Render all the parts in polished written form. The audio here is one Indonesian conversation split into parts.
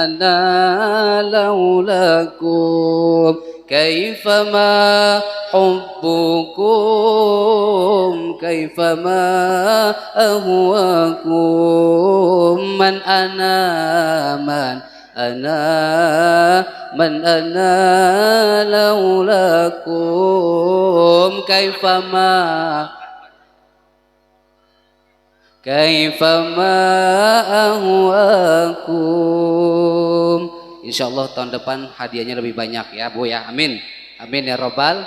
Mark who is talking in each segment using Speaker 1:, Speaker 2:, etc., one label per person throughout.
Speaker 1: أنا لولاكم كيفما حبكم كيفما أهواكم من أنا لولاكم كيفما أهواكم. Insyaallah tahun depan hadiahnya lebih banyak ya Bu ya, amin amin ya robbal.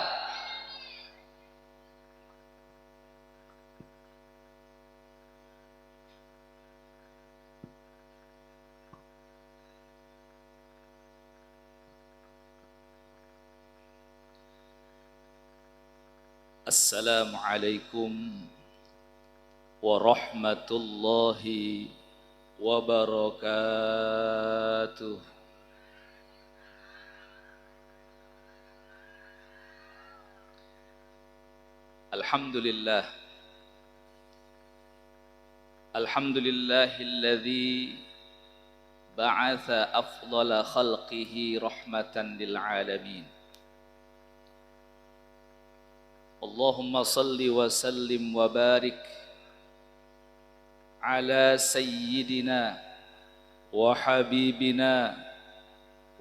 Speaker 2: Assalamualaikum warahmatullahi wabarakatuh. Alhamdulillah. Alhamdulillahilladzi ba'atha afdala khalqihi rahmatan lil alamin. Allahumma salli wa sallim wa barik ala sayyidina wa habibina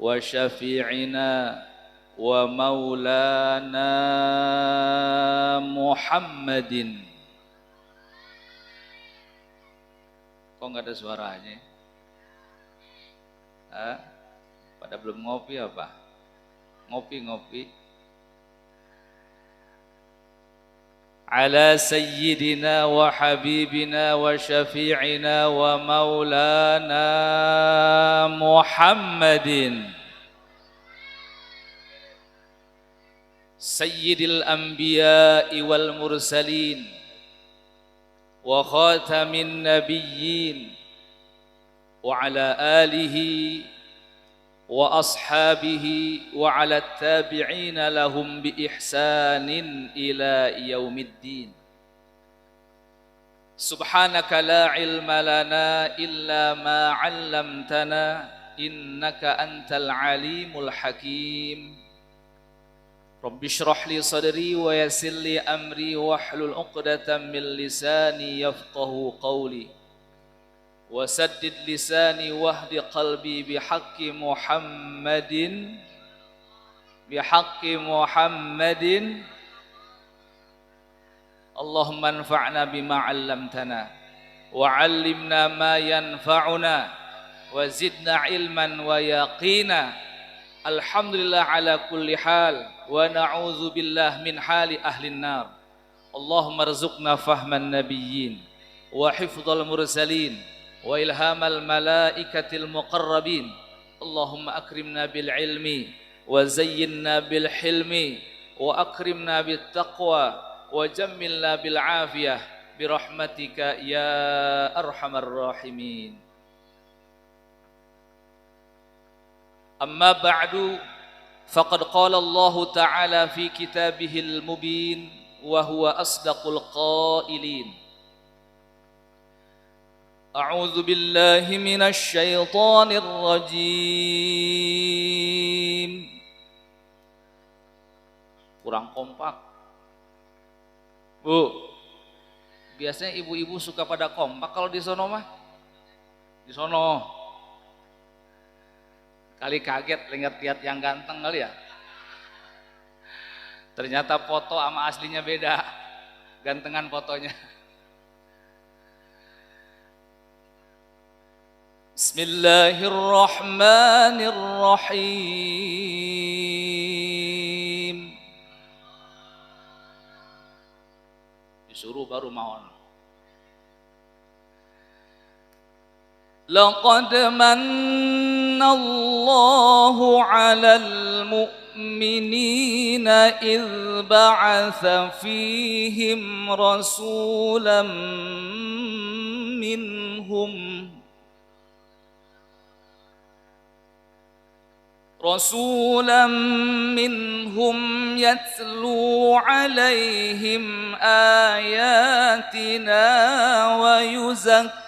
Speaker 2: wa syafi'ina wa maulana Muhammadin. Kok nggak ada suaranya? Pada belum ngopi apa? Ngopi. Ala sayyidina wa habibina wa syafi'ina wa maulana Muhammadin sayyidil anbiya'i wal mursalin wa khatamin nabiyyin wa ala alihi wa ashabihi wa ala tabi'ina lahum bi ihsanin ila yaumiddin. Subhanaka la ilma lana illa ma 'allamtana innaka antal alimul hakim. Rabbi shrah li sadri wa yassir li amri wahlul 'uqdatam min lisani yafqahu qawli. Wasaddid lisani wahdi qalbi bihaqqi Muhammadin Allahumma anfa'na bima 'allamtana wa 'allimna ma yanfa'una wa zidna ilman wa yaqina. Alhamdulillah ala kulli hal wa na'udzu billah min hali ahlin nar. Allahumma rzuqna fahman nabiyyin wa hifdzal mursalin wa ilhamal malaikatil muqarrabin. Allahumma akrimna bil ilmi wa zayyinna bil hilmi wa akrimna bit taqwa wa jammilna bil afiyah bi rahmatika ya arhamar rahimin. Amma ba'du, faqad qala Allah ta'ala fi kitabihil mubin wa huwa asdaqul qailin. A'udzu billahi minasy syaithanir rajim. Kurang kompak. Bu, biasanya ibu-ibu suka pada kompak kalau di sono mah. Di sono. Kali kaget lihat yang ganteng kali ya. Ternyata foto sama aslinya beda. Gantengan fotonya. Bismillahirrahmanirrahim. Disuruh baru mau. Laqad mannallahu 'alal mu'minina idh ba'atha fihim rasulan minhum yatlu 'alaihim ayatina wa yuzakkihim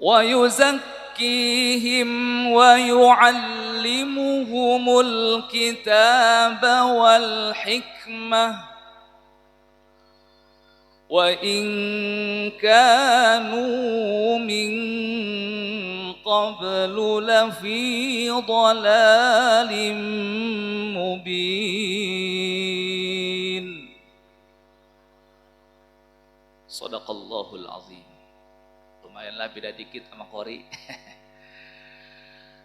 Speaker 2: ويزكيهم ويعلمهم الكتاب والحكمة وإن كانوا من قبل لفي ضلال مبين. Sadaqallahul azim. Lumayanlah beda dikit sama qori.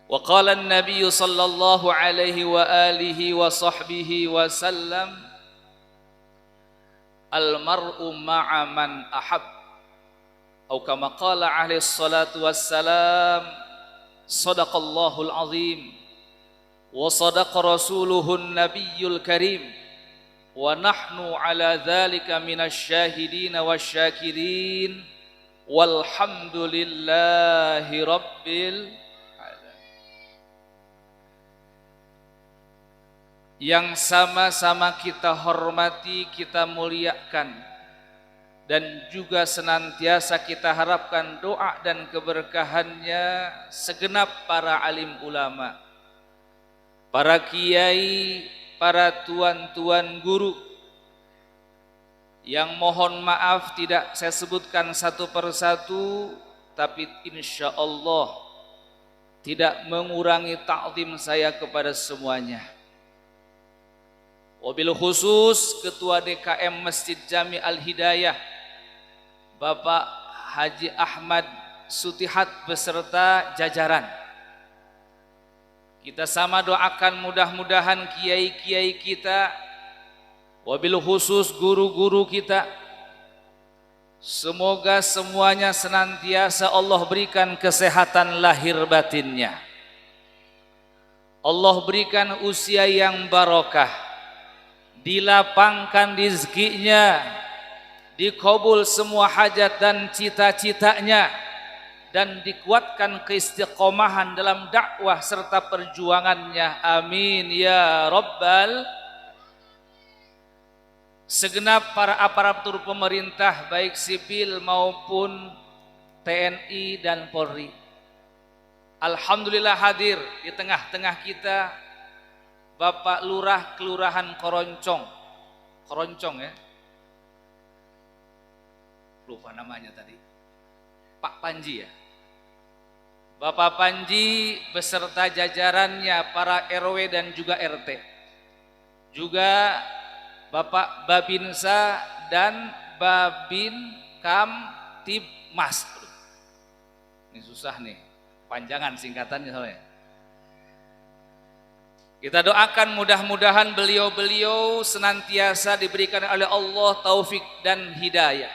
Speaker 2: Wa qala an-nabiy sallallahu alaihi wa alihi wa sahbihi wa sallam, al-mar'u ma'a man ahab, atau kama qala alaihi salatu wassalam, sadaqallahul azim wa sadaqa rasuluhun nabiyyul karim wa nahnu ala dzalika minasy syahidin wasyakirin walhamdulillahi rabbil alamin. Yang sama-sama kita hormati, kita muliakan, dan juga senantiasa kita harapkan doa dan keberkahannya segenap para alim ulama, para kiai, para tuan-tuan guru, yang mohon maaf tidak saya sebutkan satu persatu, tapi insya Allah tidak mengurangi ta'zim saya kepada semuanya. Wabil khusus Ketua DKM Masjid Jami Al-Hidayah Bapak Haji Ahmad Sutihat beserta jajaran. Kita sama doakan mudah-mudahan kiai-kiai kita, wabil khusus guru-guru kita, semoga semuanya senantiasa Allah berikan kesehatan lahir batinnya, Allah berikan usia yang barokah, dilapangkan rezekinya, dikabul semua hajat dan cita-citanya, dan dikuatkan keistiqomahan dalam dakwah serta perjuangannya. Amin ya rabbal. Segenap para aparatur pemerintah baik sipil maupun TNI dan Polri, alhamdulillah hadir di tengah-tengah kita Bapak Lurah Kelurahan Koroncong ya, lupa namanya tadi, Pak Panji ya, Bapak Panji beserta jajarannya, para RW dan juga RT, juga Bapak Babinsa dan Babin Kamtibmas. Ini susah nih, panjangan singkatannya soalnya. Kita doakan mudah-mudahan beliau-beliau senantiasa diberikan oleh Allah taufik dan hidayah,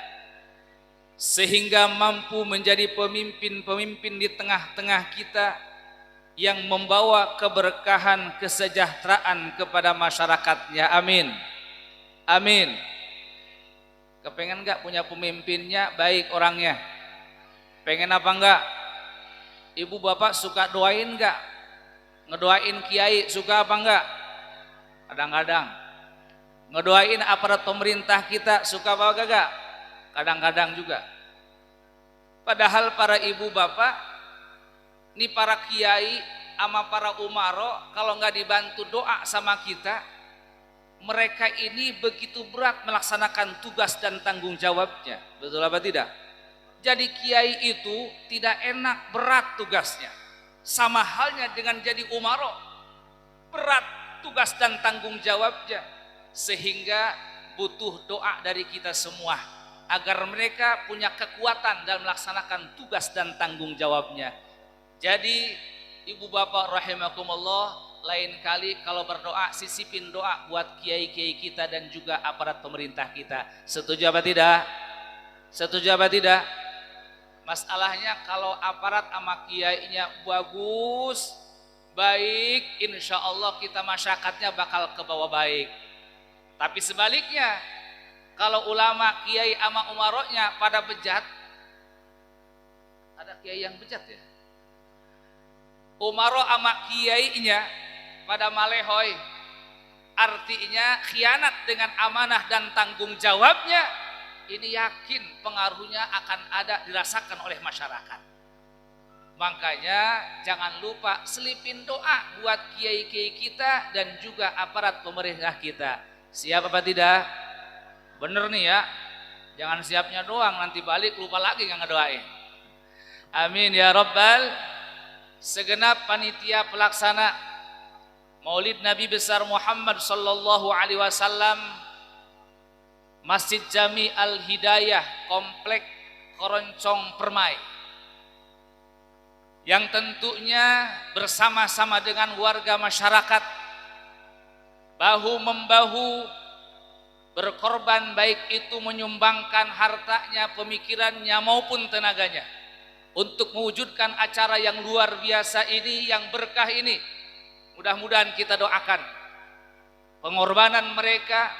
Speaker 2: sehingga mampu menjadi pemimpin-pemimpin di tengah-tengah kita yang membawa keberkahan, kesejahteraan kepada masyarakatnya. Amin. Amin. Kepengen enggak punya pemimpinnya baik orangnya? Pengen apa enggak? Ibu bapak suka doain enggak? Ngedoain kiai suka apa enggak? Kadang-kadang. Ngedoain aparat pemerintah kita suka apa enggak? Kadang-kadang juga. Padahal para ibu bapak, ini para kiai sama para umaro, kalau enggak dibantu doa sama kita, mereka ini begitu berat melaksanakan tugas dan tanggung jawabnya. Betul apa tidak? Jadi kiai itu tidak enak, berat tugasnya. Sama halnya dengan jadi umaro, berat tugas dan tanggung jawabnya. Sehingga butuh doa dari kita semua agar mereka punya kekuatan dalam melaksanakan tugas dan tanggung jawabnya. Jadi ibu bapak rahimakumullah, lain kali kalau berdoa sisipin doa buat kiai-kiai kita dan juga aparat pemerintah kita. Setuju apa tidak? Setuju apa tidak? Masalahnya kalau aparat sama kiainya bagus, baik, insya Allah kita masyarakatnya bakal ke bawah baik. Tapi sebaliknya, kalau ulama, kiai sama umaroknya pada bejat, ada kiai yang bejat ya? Umaro sama kiainya pada malehoy, artinya khianat dengan amanah dan tanggung jawabnya, ini yakin pengaruhnya akan ada dirasakan oleh masyarakat. Makanya jangan lupa selipin doa buat kiai-kiai kita dan juga aparat pemerintah kita. Siap apa tidak? Bener nih ya. Jangan siapnya doang, nanti balik lupa lagi nggak ngedoain. Amin ya Rabbal. Segenap panitia pelaksana Maulid Nabi besar Muhammad sallallahu alaihi wasallam Masjid Jami Al Hidayah Komplek Koroncong Permai, yang tentunya bersama-sama dengan warga masyarakat bahu-membahu berkorban, baik itu menyumbangkan hartanya, pemikirannya maupun tenaganya untuk mewujudkan acara yang luar biasa ini, yang berkah ini. Mudah-mudahan kita doakan pengorbanan mereka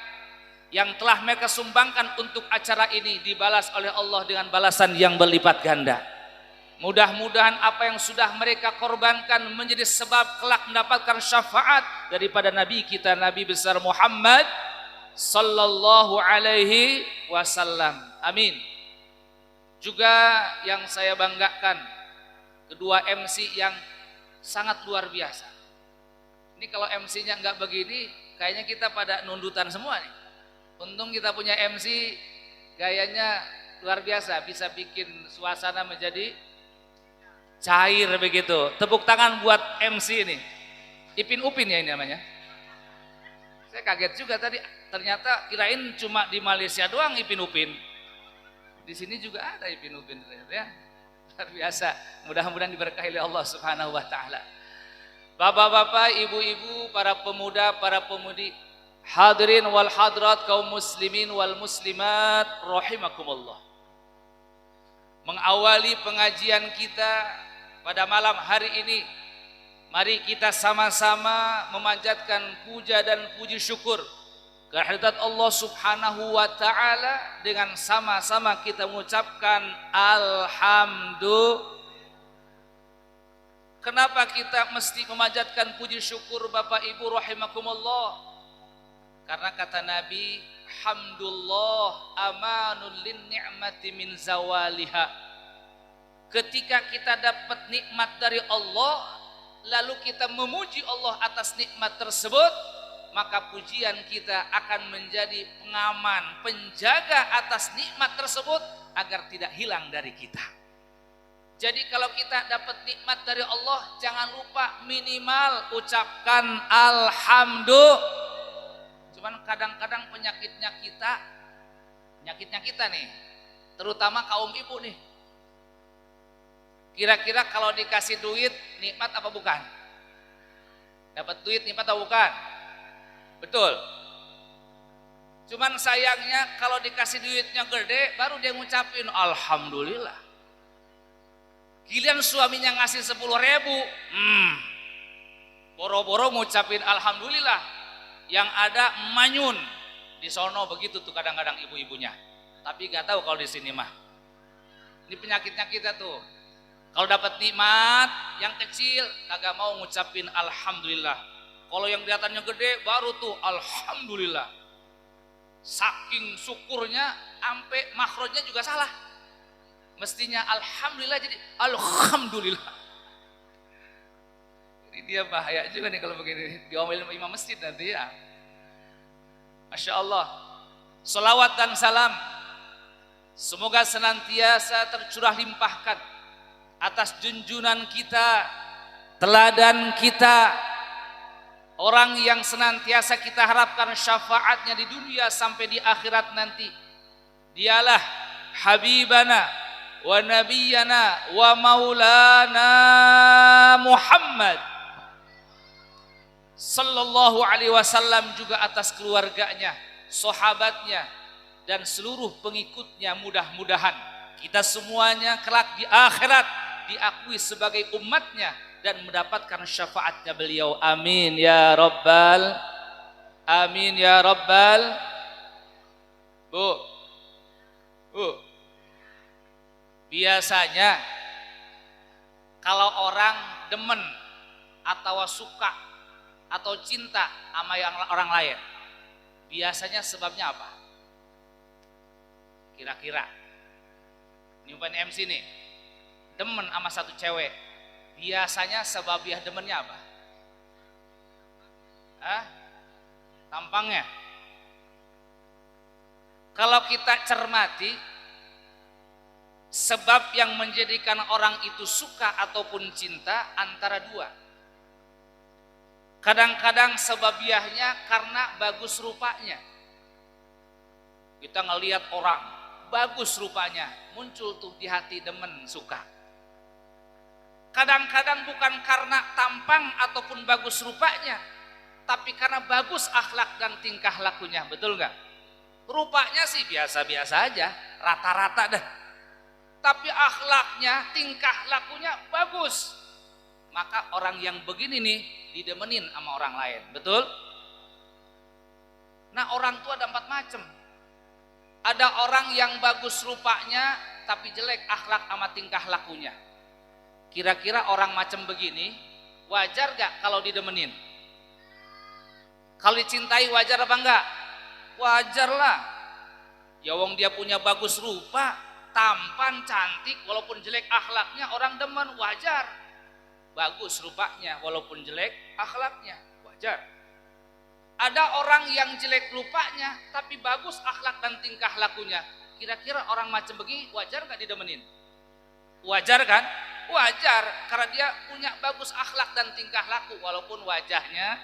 Speaker 2: yang telah mereka sumbangkan untuk acara ini dibalas oleh Allah dengan balasan yang berlipat ganda. Mudah-mudahan apa yang sudah mereka korbankan menjadi sebab kelak mendapatkan syafaat daripada Nabi kita, Nabi besar Muhammad sallallahu alaihi wasallam. Amin. Juga yang saya banggakan, kedua MC yang sangat luar biasa. Ini kalau MC-nya nggak begini, kayaknya kita pada nundutan semua nih. Untung kita punya MC gayanya luar biasa, bisa bikin suasana menjadi cair begitu. Tepuk tangan buat MC ini. Ipin Upin ya ini namanya. Saya kaget juga tadi, ternyata kirain cuma di Malaysia doang Ipin Upin. Di sini juga ada Ipin Upin ya. Luar biasa. Mudah-mudahan diberkahi oleh Allah Subhanahu wa taala. Bapak-bapak, ibu-ibu, para pemuda, para pemudi, hadirin wal hadrat, kaum muslimin wal muslimat rahimakumullah. Mengawali pengajian kita pada malam hari ini, mari kita sama-sama memanjatkan puja dan puji syukur kehadirat Allah Subhanahu wa taala dengan sama-sama kita mengucapkan alhamdulillah. Kenapa kita mesti memanjatkan puji syukur Bapak Ibu rahimakumullah? Karena kata Nabi, hamdulillah amanul lin ni'mati min zawaliha. Ketika kita dapat nikmat dari Allah, lalu kita memuji Allah atas nikmat tersebut, maka pujian kita akan menjadi pengaman, penjaga atas nikmat tersebut agar tidak hilang dari kita. Jadi kalau kita dapat nikmat dari Allah, jangan lupa minimal ucapkan alhamdulillah. Cuman kadang-kadang penyakitnya kita nih, terutama kaum ibu nih. Kira-kira kalau dikasih duit nikmat apa bukan? Dapat duit nikmat atau bukan? Betul. Cuman sayangnya kalau dikasih duitnya gede baru dia ngucapin alhamdulillah. Giliran suaminya ngasih 10.000, boro-boro ngucapin alhamdulillah, yang ada manyun di sono begitu tuh kadang-kadang ibu-ibunya. Tapi gak tahu kalau di sini mah. Ini penyakitnya kita tuh. Kalau dapat nikmat yang kecil kagak mau ngucapin alhamdulillah. Kalau yang kelihatannya gede baru tuh alhamdulillah. Saking syukurnya sampai makhrajnya juga salah. Mestinya alhamdulillah jadi alhamdulillah. Ini dia bahaya juga nih kalau begini diomelin sama imam masjid nanti ya. Masya Allah. Salawat dan salam semoga senantiasa tercurah limpahkan atas junjungan kita, teladan kita, orang yang senantiasa kita harapkan syafaatnya di dunia sampai di akhirat nanti. Dialah habibana wa nabiyyana wa maulana Muhammad sallallahu alaihi wasallam, juga atas keluarganya, sahabatnya dan seluruh pengikutnya. Mudah-mudahan kita semuanya kelak di akhirat diakui sebagai umatnya dan mendapatkan syafaatnya beliau. Amin ya rabbal, amin ya rabbal. Bu, biasanya kalau orang demen atau suka atau cinta sama orang lain, biasanya sebabnya apa? Kira-kira ini bukan MC nih, demen sama satu cewek, Biasanya sababiah demennya apa? Tampangnya. Kalau kita cermati, sebab yang menjadikan orang itu suka ataupun cinta antara dua. Kadang-kadang sebabiahnya karena bagus rupanya. Kita ngelihat orang bagus rupanya, muncul tuh di hati demen suka. Kadang-kadang bukan karena tampang ataupun bagus rupanya, tapi karena bagus akhlak dan tingkah lakunya, betul nggak? Rupanya sih biasa-biasa aja, rata-rata dah. Tapi akhlaknya, tingkah lakunya bagus. Maka orang yang begini nih didemenin sama orang lain, betul? Nah, orang tua ada 4 macam. Ada orang yang bagus rupanya tapi jelek akhlak sama tingkah lakunya. Kira-kira orang macam begini wajar gak kalau didemenin? Kalau dicintai wajar apa enggak? Wajar lah. Ya wong dia punya bagus rupa, tampan, cantik, walaupun jelek akhlaknya orang demen, wajar. Bagus rupanya walaupun jelek akhlaknya, wajar. Ada orang yang jelek rupanya tapi bagus akhlak dan tingkah lakunya. Kira-kira orang macam begini wajar gak didemenin? Wajar kan? Wajar, karena dia punya bagus akhlak dan tingkah laku walaupun wajahnya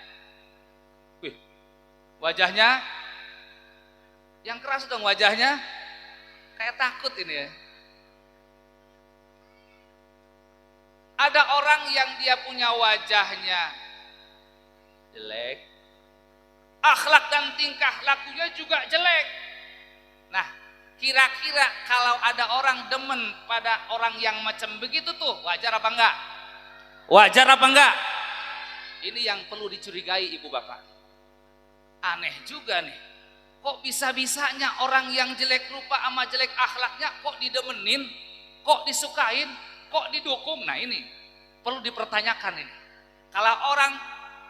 Speaker 2: yang keras dong, wajahnya kayak takut ini ya. Ada orang yang dia punya wajahnya jelek, akhlak dan tingkah lakunya juga jelek. Nah, kira-kira kalau ada orang demen pada orang yang macam begitu tuh, wajar apa enggak? Wajar apa enggak? Ini yang perlu dicurigai ibu bapak. Aneh juga nih, kok bisa-bisanya orang yang jelek rupa sama jelek akhlaknya kok didemenin, kok disukain, kok didukung. Nah ini perlu dipertanyakan ini. Kalau orang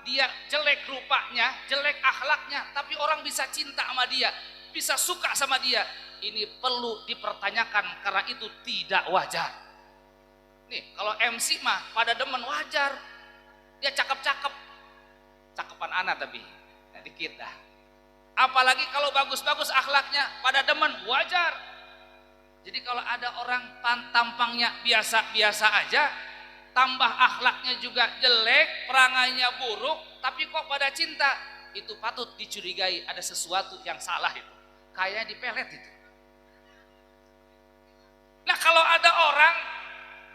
Speaker 2: dia jelek rupanya, jelek akhlaknya, tapi orang bisa cinta sama dia, bisa suka sama dia, ini perlu dipertanyakan karena itu tidak wajar. Nih kalau MC mah pada demen wajar, dia cakep-cakep, cakepan anak tapi dikit dah. Apalagi kalau bagus-bagus akhlaknya pada demen, wajar. Jadi kalau ada orang tampangnya biasa-biasa aja, tambah akhlaknya juga jelek, perangainya buruk, tapi kok pada cinta, itu patut dicurigai ada sesuatu yang salah itu. Kayak dipelet itu. Nah kalau ada orang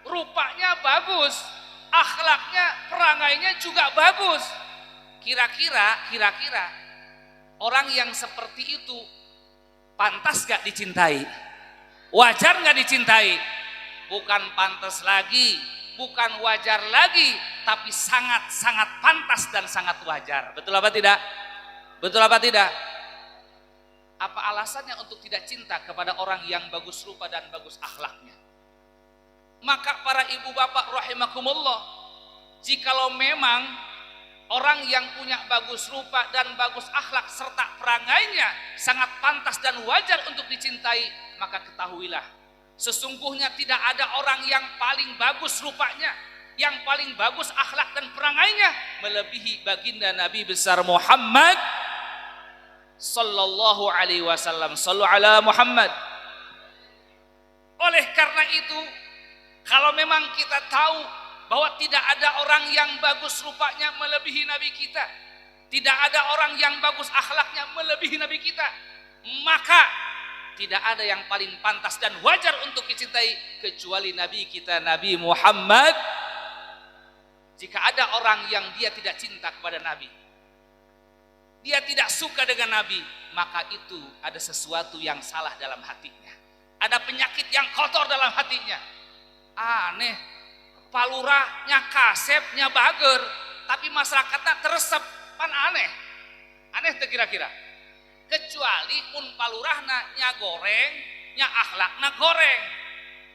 Speaker 2: rupanya bagus, akhlaknya, perangainya juga bagus, kira-kira orang yang seperti itu pantas gak dicintai? Wajar gak dicintai? Bukan pantas lagi, bukan wajar lagi, tapi sangat-sangat pantas dan sangat wajar. Betul apa tidak? Betul apa tidak? Apa alasannya untuk tidak cinta kepada orang yang bagus rupa dan bagus akhlaknya? Maka para ibu bapak rahimakumullah, jikalau memang orang yang punya bagus rupa dan bagus akhlak serta perangainya sangat pantas dan wajar untuk dicintai, maka ketahuilah sesungguhnya tidak ada orang yang paling bagus rupanya, yang paling bagus akhlak dan perangainya melebihi baginda Nabi besar Muhammad sallallahu alaihi wasallam. Sallu ala Muhammad. Oleh karena itu, kalau memang kita tahu bahwa tidak ada orang yang bagus rupanya melebihi Nabi kita, tidak ada orang yang bagus akhlaknya melebihi Nabi kita, maka tidak ada yang paling pantas dan wajar untuk dicintai kecuali Nabi kita, Nabi Muhammad. Jika ada orang yang dia tidak cinta kepada Nabi, dia tidak suka dengan Nabi, maka itu ada sesuatu yang salah dalam hatinya, ada penyakit yang kotor dalam hatinya. Aneh, palurahnya kasepnya bager, tapi masyarakatnya teresep, pan aneh tuh kira-kira. Kecuali pun palurahna nya goreng, nya akhlakna goreng,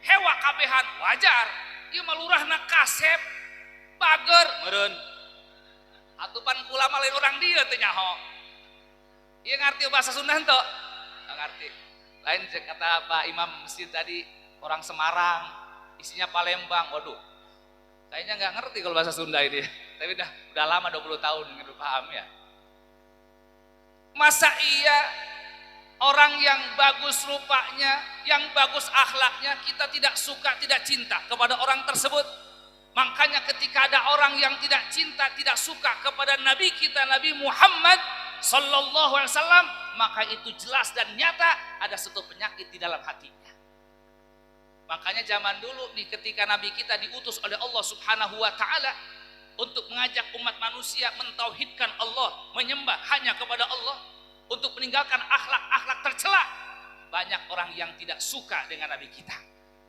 Speaker 2: hewa kabehan wajar. Ieu malurahna kasep bager meureun. Atupan kula mah lain urang dieu teh nyaho. Ieu ngarti bahasa Sunda henteu? Enggak ngarti. Lain kata Pak Imam Masjid tadi, orang Semarang, isinya Palembang. Waduh, Kayaknya nggak ngerti kalau bahasa Sunda ini. Tapi udah lama 20 tahun udah paham ya. Masa iya orang yang bagus rupanya, yang bagus akhlaknya kita tidak suka, tidak cinta kepada orang tersebut? Makanya ketika ada orang yang tidak cinta, tidak suka kepada Nabi kita, Nabi Muhammad Sallallahu Alaihi Wasallam, maka itu jelas dan nyata ada satu penyakit di dalam hatinya. Makanya zaman dulu nih ketika Nabi kita diutus oleh Allah Subhanahu Wa Taala untuk mengajak umat manusia mentauhidkan Allah, menyembah hanya kepada Allah, untuk meninggalkan akhlak-akhlak tercela, banyak orang yang tidak suka dengan Nabi kita,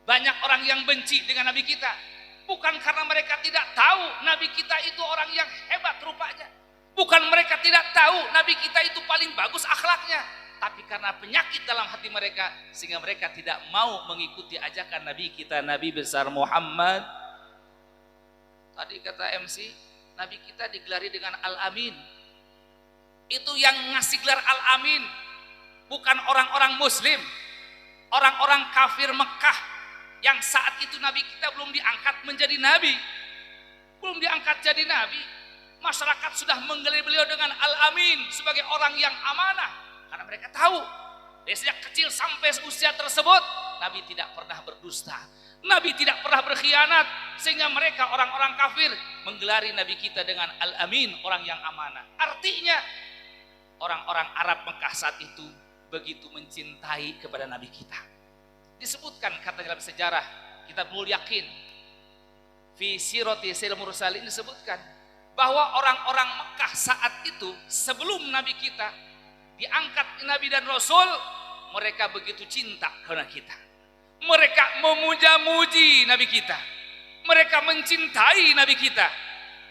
Speaker 2: banyak orang yang benci dengan Nabi kita. Bukan karena mereka tidak tahu Nabi kita itu orang yang hebat rupanya, bukan mereka tidak tahu Nabi kita itu paling bagus akhlaknya, tapi karena penyakit dalam hati mereka sehingga mereka tidak mau mengikuti ajakan Nabi kita, Nabi besar Muhammad. Tadi kata MC, Nabi kita digelari dengan Al-Amin. Itu yang ngasih gelar Al-Amin bukan orang-orang muslim, orang-orang kafir Mekah yang saat itu Nabi kita belum diangkat menjadi Nabi, belum diangkat jadi Nabi. Masyarakat sudah menggelari beliau dengan Al-Amin sebagai orang yang amanah, karena mereka tahu dari sejak kecil sampai usia tersebut Nabi tidak pernah berdusta, Nabi tidak pernah berkhianat, sehingga mereka orang-orang kafir menggelari Nabi kita dengan Al-Amin, orang yang amanah. Artinya orang-orang Arab Mekah saat itu begitu mencintai kepada Nabi kita. Disebutkan kata dalam sejarah kitab Mul Yakin fi sirati sayyidil mursalin, disebutkan bahwa orang-orang Mekah saat itu sebelum Nabi kita diangkat Nabi dan Rasul, mereka begitu cinta kepada kita, mereka memuja-muji Nabi kita, mereka mencintai Nabi kita.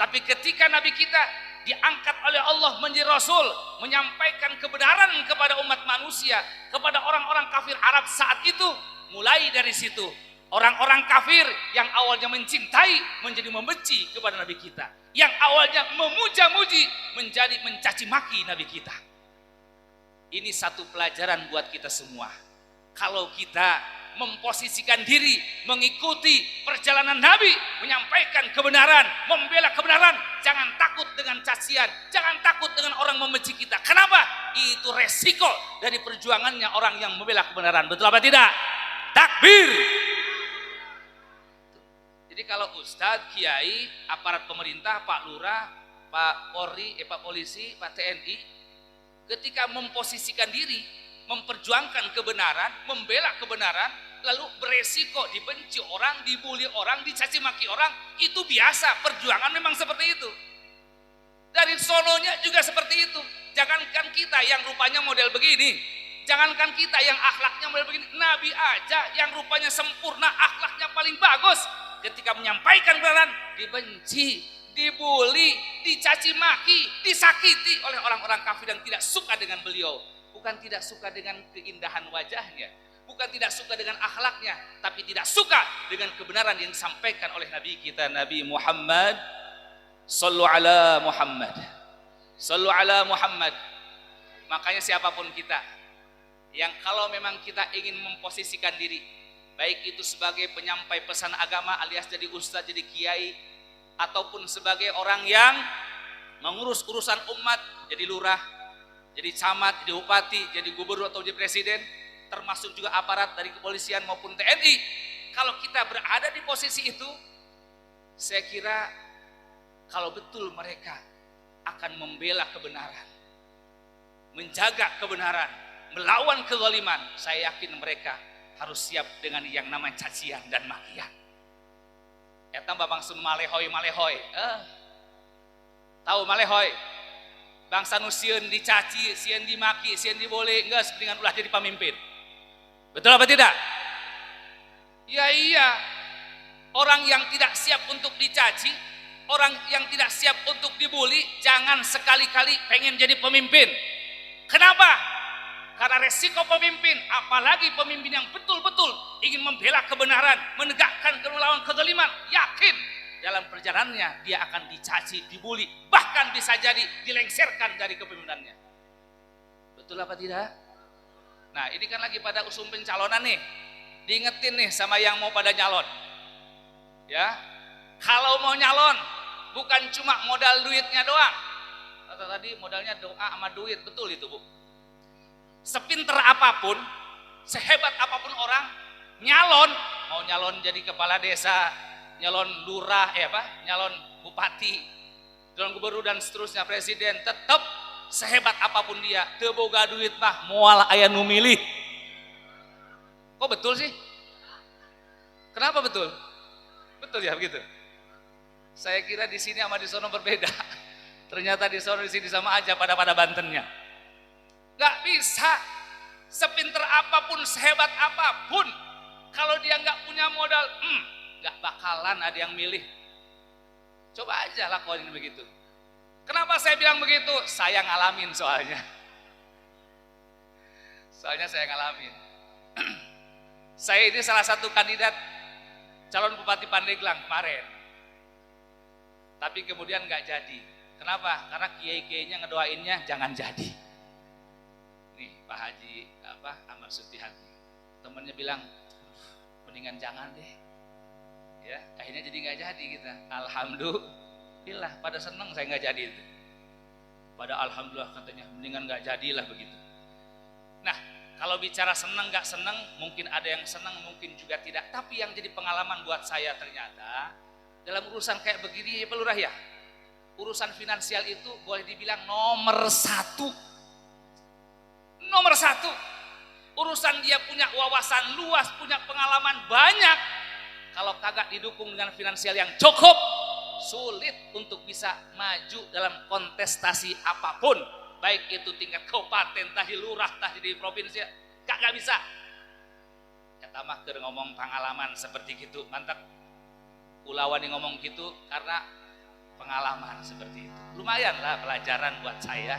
Speaker 2: Tapi ketika Nabi kita diangkat oleh Allah menjadi Rasul, menyampaikan kebenaran kepada umat manusia, kepada orang-orang kafir Arab saat itu, mulai dari situ orang-orang kafir yang awalnya mencintai menjadi membenci kepada Nabi kita, yang awalnya memuja-muji menjadi mencaci maki Nabi kita. Ini satu pelajaran buat kita semua. Kalau kita memposisikan diri mengikuti perjalanan Nabi, menyampaikan kebenaran, membela kebenaran, jangan takut dengan cacian, jangan takut dengan orang membenci kita. Kenapa? Itu resiko dari perjuangannya orang yang membela kebenaran. Betul apa tidak? Takbir. Jadi kalau Ustadz, Kiai, aparat pemerintah, Pak Lurah, Pak Polri, Pak Polisi, Pak TNI, ketika memposisikan diri, memperjuangkan kebenaran, membela kebenaran, lalu beresiko dibenci orang, dibully orang, dicaci maki orang, itu biasa, perjuangan memang seperti itu. Dari sononya juga seperti itu. Jangankan kita yang rupanya model begini, jangankan kita yang akhlaknya model begini, Nabi aja yang rupanya sempurna, akhlaknya paling bagus, ketika menyampaikan kebenaran dibenci, dibully, dicaci maki, disakiti oleh orang-orang kafir yang tidak suka dengan beliau. Bukan tidak suka dengan keindahan wajahnya, bukan tidak suka dengan akhlaknya, tapi tidak suka dengan kebenaran yang disampaikan oleh Nabi kita, Nabi Muhammad. Sallu ala Muhammad, sallu ala Muhammad. Makanya siapapun kita yang kalau memang kita ingin memposisikan diri, baik itu sebagai penyampai pesan agama alias jadi ustadz, jadi kiai, ataupun sebagai orang yang mengurus urusan umat, jadi lurah, jadi camat, jadi bupati, jadi gubernur atau jadi presiden, termasuk juga aparat dari kepolisian maupun TNI. Kalau kita berada di posisi itu, saya kira kalau betul mereka akan membela kebenaran, menjaga kebenaran, melawan kezaliman, saya yakin mereka harus siap dengan yang namanya cacian dan makian. Ya tambah bangsa malehoy. Tahu malehoy? Bangsa nu sieun dicaci, sieun dimaki, sieun dibole, geus dengan ulah jadi pemimpin. Betul apa tidak? Ya iya. Orang yang tidak siap untuk dicaci, orang yang tidak siap untuk dibully, jangan sekali-kali pengen jadi pemimpin. Kenapa? Karena resiko pemimpin, apalagi pemimpin yang betul-betul ingin membela kebenaran, menegakkan melawan kezaliman, yakin dalam perjalanannya dia akan dicaci, dibully, bahkan bisa jadi dilengsarkan dari kepemimpinannya. Betul apa tidak? Nah ini kan lagi pada usum pencalonan nih, diingetin nih sama yang mau pada nyalon, ya Kalau mau nyalon bukan cuma modal duitnya doang. Kata tadi modalnya doa sama duit, betul itu Bu. Sepinter apapun, sehebat apapun orang, nyalon, mau nyalon jadi kepala desa, nyalon lurah, nyalon bupati, nyalon gubernur dan seterusnya, presiden, tetap sehebat apapun dia, teu boga duit mah moal aya nu milih. Kok betul sih? Kenapa betul? Betul ya begitu. Saya kira di sini sama di sono berbeda. Ternyata di sono di sini sama aja pada Bantennya. Gak bisa sepinter apapun, sehebat apapun, kalau dia nggak punya modal, nggak bakalan ada yang milih. Coba aja lakuin begitu. Kenapa saya bilang begitu? Saya ngalamin soalnya. Soalnya saya ngalamin. Saya ini salah satu kandidat calon Bupati Pandeglang kemarin. Tapi kemudian nggak jadi. Kenapa? Karena kiai-kiainya ngedoainnya jangan jadi. Nih Pak Haji Ahmad Sutihati, temennya bilang mendingan jangan deh. Ya, akhirnya jadi nggak jadi kita. Alhamdulillah, pada seneng saya nggak jadi itu. Pada alhamdulillah katanya mendingan nggak jadilah begitu. Nah, kalau bicara seneng nggak seneng, mungkin ada yang seneng, mungkin juga tidak. Tapi yang jadi pengalaman buat saya ternyata dalam urusan kayak begini ya Pak Lurah ya, urusan finansial itu boleh dibilang nomor satu. Nomor satu. Urusan dia punya wawasan luas, punya pengalaman banyak. Kalau kagak didukung dengan finansial yang cukup, sulit untuk bisa maju dalam kontestasi apapun. Baik itu tingkat kabupaten, tah di lurah, tah di provinsi, kagak bisa. Kita mah keur ngomong pengalaman seperti gitu, mantap. Ulawani ngomong gitu karena pengalaman seperti itu. Lumayan lah pelajaran buat saya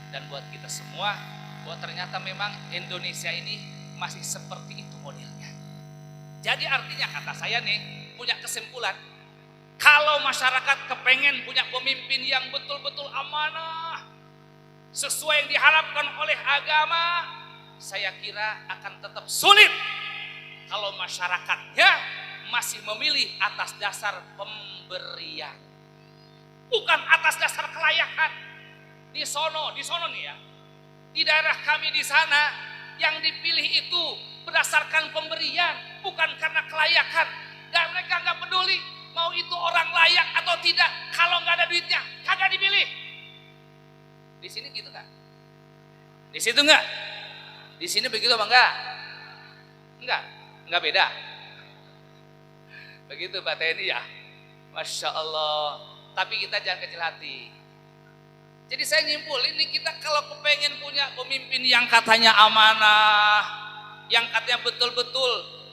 Speaker 2: dan buat kita semua, bahwa ternyata memang Indonesia ini masih seperti itu modelnya. Jadi artinya kata saya nih, punya kesimpulan, kalau masyarakat kepengen punya pemimpin yang betul-betul amanah, sesuai yang diharapkan oleh agama, saya kira akan tetap sulit kalau masyarakatnya masih memilih atas dasar pemberian, bukan atas dasar kelayakan. Di sono nih ya, di daerah kami di sana yang dipilih itu berdasarkan pemberian, bukan karena kelayakan. Dan mereka nggak peduli mau itu orang layak atau tidak, kalau nggak ada duitnya kagak dipilih. Di sini gitu nggak? Di situ nggak? Di sini begitu apa enggak? Enggak beda. Begitu Pak TNI ya, Masya Allah. Tapi kita jangan kecil hati. Jadi saya nyimpulin nih, kita kalau kepengen punya pemimpin yang katanya amanah, yang katanya betul-betul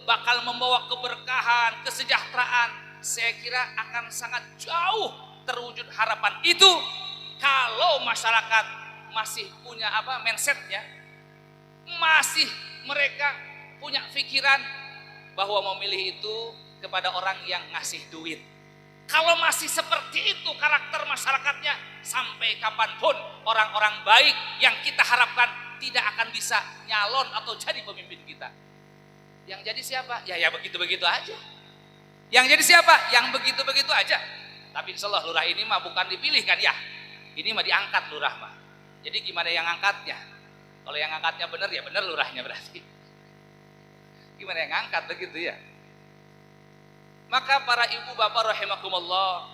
Speaker 2: bakal membawa keberkahan, kesejahteraan, saya kira akan sangat jauh terwujud harapan itu kalau masyarakat masih punya mindsetnya, masih mereka punya pikiran bahwa memilih itu kepada orang yang ngasih duit. Kalau masih seperti itu karakter masyarakatnya, sampai kapanpun orang-orang baik yang kita harapkan tidak akan bisa nyalon atau jadi pemimpin kita. Yang jadi siapa? Ya begitu-begitu aja. Yang jadi siapa? Yang begitu-begitu aja. Tapi insya Allah lurah ini mah bukan dipilih kan ya. Ini mah diangkat lurah mah. Jadi gimana yang angkatnya? Kalau yang angkatnya benar ya benar lurahnya berarti. Gimana yang angkat begitu ya? Maka para ibu bapak rahimakumullah,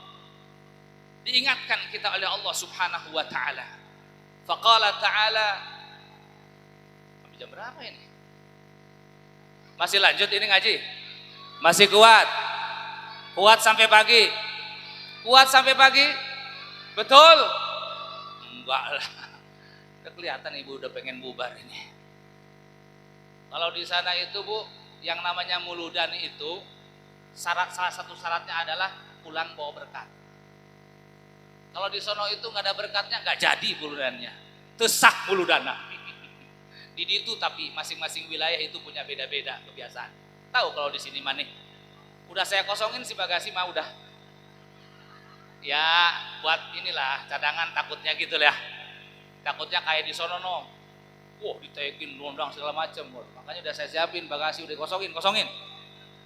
Speaker 2: diingatkan kita oleh Allah Subhanahu wa taala. Faqala ta'ala, sampai jam berapa ini? Masih lanjut ini ngaji? Masih kuat? Kuat sampai pagi? Kuat sampai pagi? Betul? Enggak lah. Udah kelihatan ibu udah pengen bubar ini. Kalau di sana itu Bu, yang namanya muludan itu salah satu syaratnya adalah pulang bawa berkat. Kalau di sono itu nggak ada berkatnya nggak jadi muludannya, tesak muludana. Di itu tapi masing-masing wilayah itu punya beda-beda kebiasaan. Tahu kalau di sini mana? Udah saya kosongin si bagasi mah udah. Ya buat inilah cadangan takutnya gitu ya. Takutnya kayak di sono no. Wah ditekin londang segala macam. Makanya udah saya siapin bagasi udah kosongin.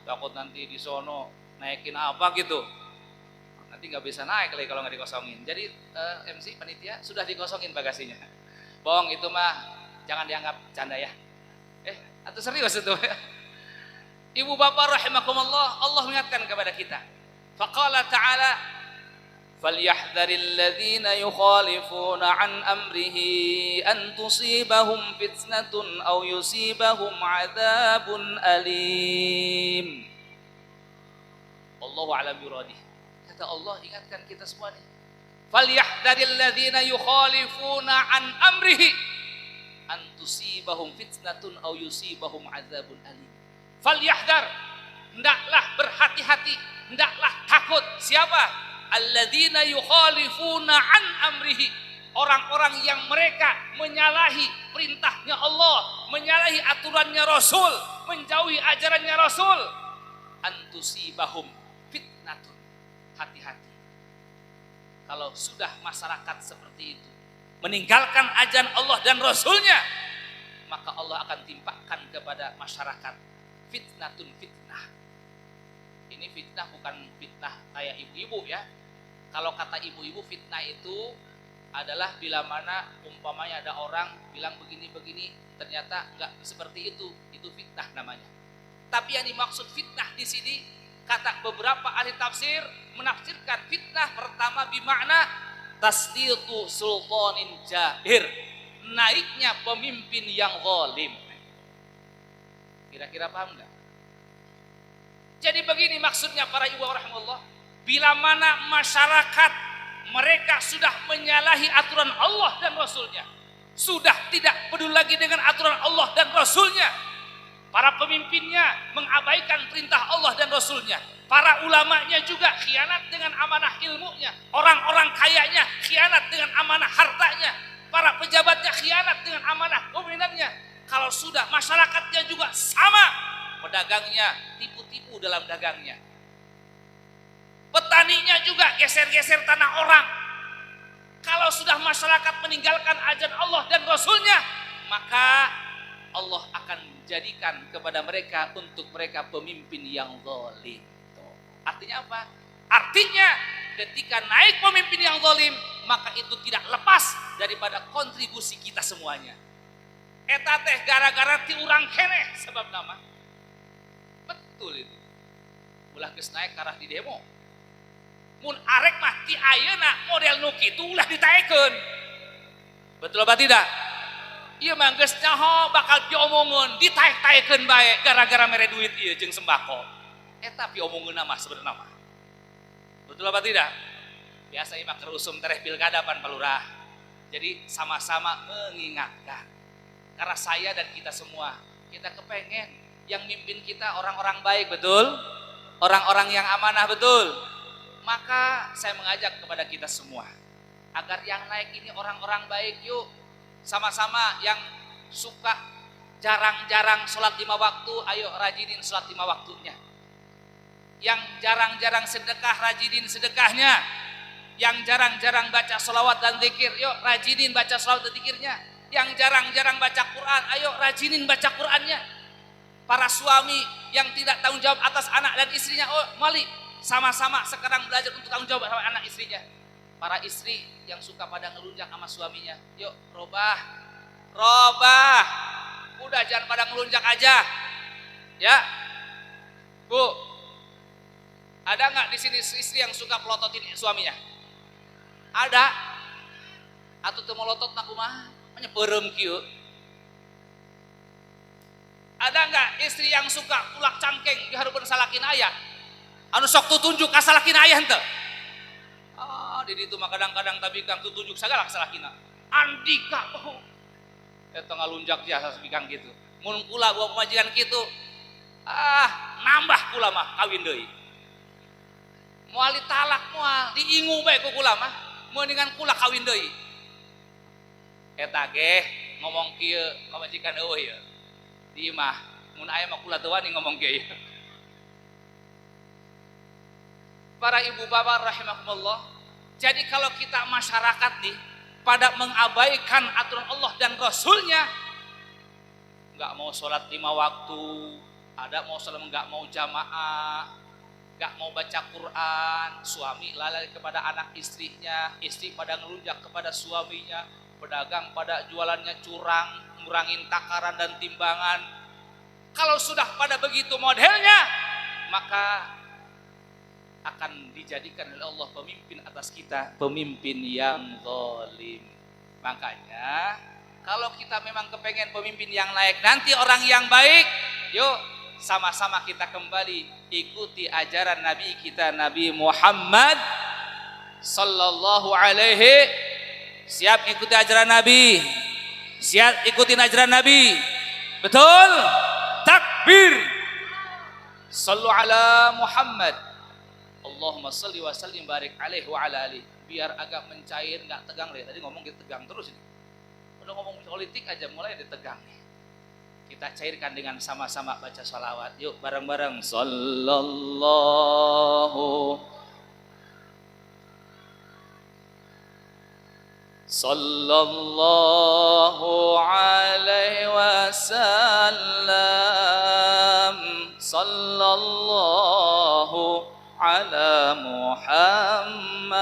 Speaker 2: Takut nanti di sono naikin apa gitu. nanti nggak bisa naik lagi kalau nggak dikosongin. Jadi MC panitia sudah dikosongin bagasinya. Bohong itu mah jangan dianggap canda ya. Atau serius itu ya. Ibu bapak rahimakumullah, Allah mengingatkan kepada kita. Faqala ta'ala falyahdharil ladzina yukhalifuna an amrihi an tusibahum fitnatun aw yusibahum adzabun alim. Allahu a'lam biradih. Kata Allah, ingatkan kita semua nih. Falyahdharil ladzina yukhalifuna an amrihi an tusibahum fitnatun aw yusibahum adzabun alim. Falyahdhar, hendaklah berhati-hati, hendaklah takut. Siapa? Alladzina yukhalifuna an amrihi, orang-orang yang mereka menyalahi perintahnya Allah, menyalahi aturannya Rasul, menjauhi ajarannya Rasul. Antusibahum fitnatun, hati-hati. Kalau sudah masyarakat seperti itu meninggalkan ajaran Allah dan Rasulnya, maka Allah akan timpakan kepada masyarakat fitnatun, fitnah. Ini fitnah bukan fitnah kayak ibu-ibu ya. Kalau kata ibu-ibu, fitnah itu adalah bila mana umpamanya ada orang bilang begini-begini, ternyata enggak seperti itu fitnah namanya. Tapi yang dimaksud fitnah di sini, kata beberapa ahli tafsir menafsirkan fitnah pertama bimakna tasdiqu sultanin jahir, naiknya pemimpin yang zalim. Kira-kira paham enggak? Jadi begini maksudnya para ibu rahimahullah, bila mana masyarakat mereka sudah menyalahi aturan Allah dan Rasulnya, sudah tidak peduli lagi dengan aturan Allah dan Rasulnya, para pemimpinnya mengabaikan perintah Allah dan Rasulnya, para ulamanya juga khianat dengan amanah ilmunya, orang-orang kayanya khianat dengan amanah hartanya, para pejabatnya khianat dengan amanah pemimpinannya. Kalau sudah masyarakatnya juga sama, pedagangnya tipu-tipu dalam dagangnya, petaninya juga geser-geser tanah orang. Kalau sudah masyarakat meninggalkan ajaran Allah dan Rasulnya, maka Allah akan menjadikan kepada mereka untuk mereka pemimpin yang zalim. Artinya apa? Artinya ketika naik pemimpin yang zalim, maka itu tidak lepas daripada kontribusi kita semuanya. Eta teh gara-gara ti urang keneh sebab nama. Betul itu. Ulah geus naik karah di demo. Mun arek mah ti ayeuna model nu kitu ulah ditaekeun. Betul apa tidak? Ieu mah geus nyaho bakal diomongkeun, ditaek-taekeun bae gara-gara mere duit ieu jeung sembako. Eta piomongeunna mah sebenarnya mah. Betul apa tidak? Biasa ieu mah keur usum tereh pilkada pan palurah. Jadi sama-sama mengingatkan. Karena saya dan kita semua, kita kepengen yang mimpin kita orang-orang baik, betul? Orang-orang yang amanah, betul? Maka saya mengajak kepada kita semua, agar yang naik ini orang-orang baik, yuk. Sama-sama yang suka jarang-jarang sholat 5 waktu, ayo rajinin sholat 5 waktunya. Yang jarang-jarang sedekah, rajinin sedekahnya. Yang jarang-jarang baca sholawat dan zikir, yuk rajinin baca sholawat dan zikirnya. Yang jarang-jarang baca Quran, ayo rajinin baca Qurannya. Para suami yang tidak tanggung jawab atas anak dan istrinya, oh mali sama-sama sekarang belajar untuk tanggung jawab sama anak istrinya. Para istri yang suka pada ngelunjak sama suaminya, yuk robah, udah jangan pada ngelunjak aja, ya. Bu, ada nggak di sini istri yang suka pelototin suaminya? Ada? Atau teu melotot nak kumaha? Nyepeureum kieu. Ada enggak istri yang suka kulak cangkeng di hareupeun salakin ayah? Anu sok tutunjuk ka salakin ayah henteu? Di ditu mah kadang-kadang tabikang tutunjuk sagala ka salakina. Andika eta ngalunjak jasa sabikang kitu. Mun kula bawa pemajikan kitu, nambah kula mah kawin deui. Moal ditalak moal diingu bae ku kula mah, mendingan kula kawin deui. Eta ge ngomong kieu pamajikan eueuh ya. Di mah mun aya mah kula teu wani ngomong kieu. Para ibu bapak rahimakumullah, jadi kalau kita masyarakat nih pada mengabaikan aturan Allah dan Rasulnya, nggak mau sholat 5 waktu, ada mau sholat nggak mau jamaah, gak mau baca Quran, suami lalai kepada anak istrinya, istri pada ngelunjak kepada suaminya, pedagang pada jualannya curang, ngurangin takaran dan timbangan. Kalau sudah pada begitu modelnya, maka akan dijadikan oleh Allah pemimpin atas kita, pemimpin yang zalim. Makanya kalau kita memang kepengen pemimpin yang layak nanti, orang yang baik, yuk sama-sama kita kembali ikuti ajaran Nabi kita, Nabi Muhammad sallallahu alaihi. Siap ikuti ajaran Nabi? Siap ikutin ajaran Nabi? Betul? Takbir. Sallu ala Muhammad. Allahumma salli wa sallim barik alaihi wa ala alihi. Biar agak mencair, nggak tegang deh. Tadi ngomong kita tegang terus ini. Udah ngomong politik aja mulai ditegang nih. Kita cairkan dengan sama-sama baca salawat. Yuk bareng-bareng. Sallallahu alaihi wasallam. Sallallahu ala Muhammad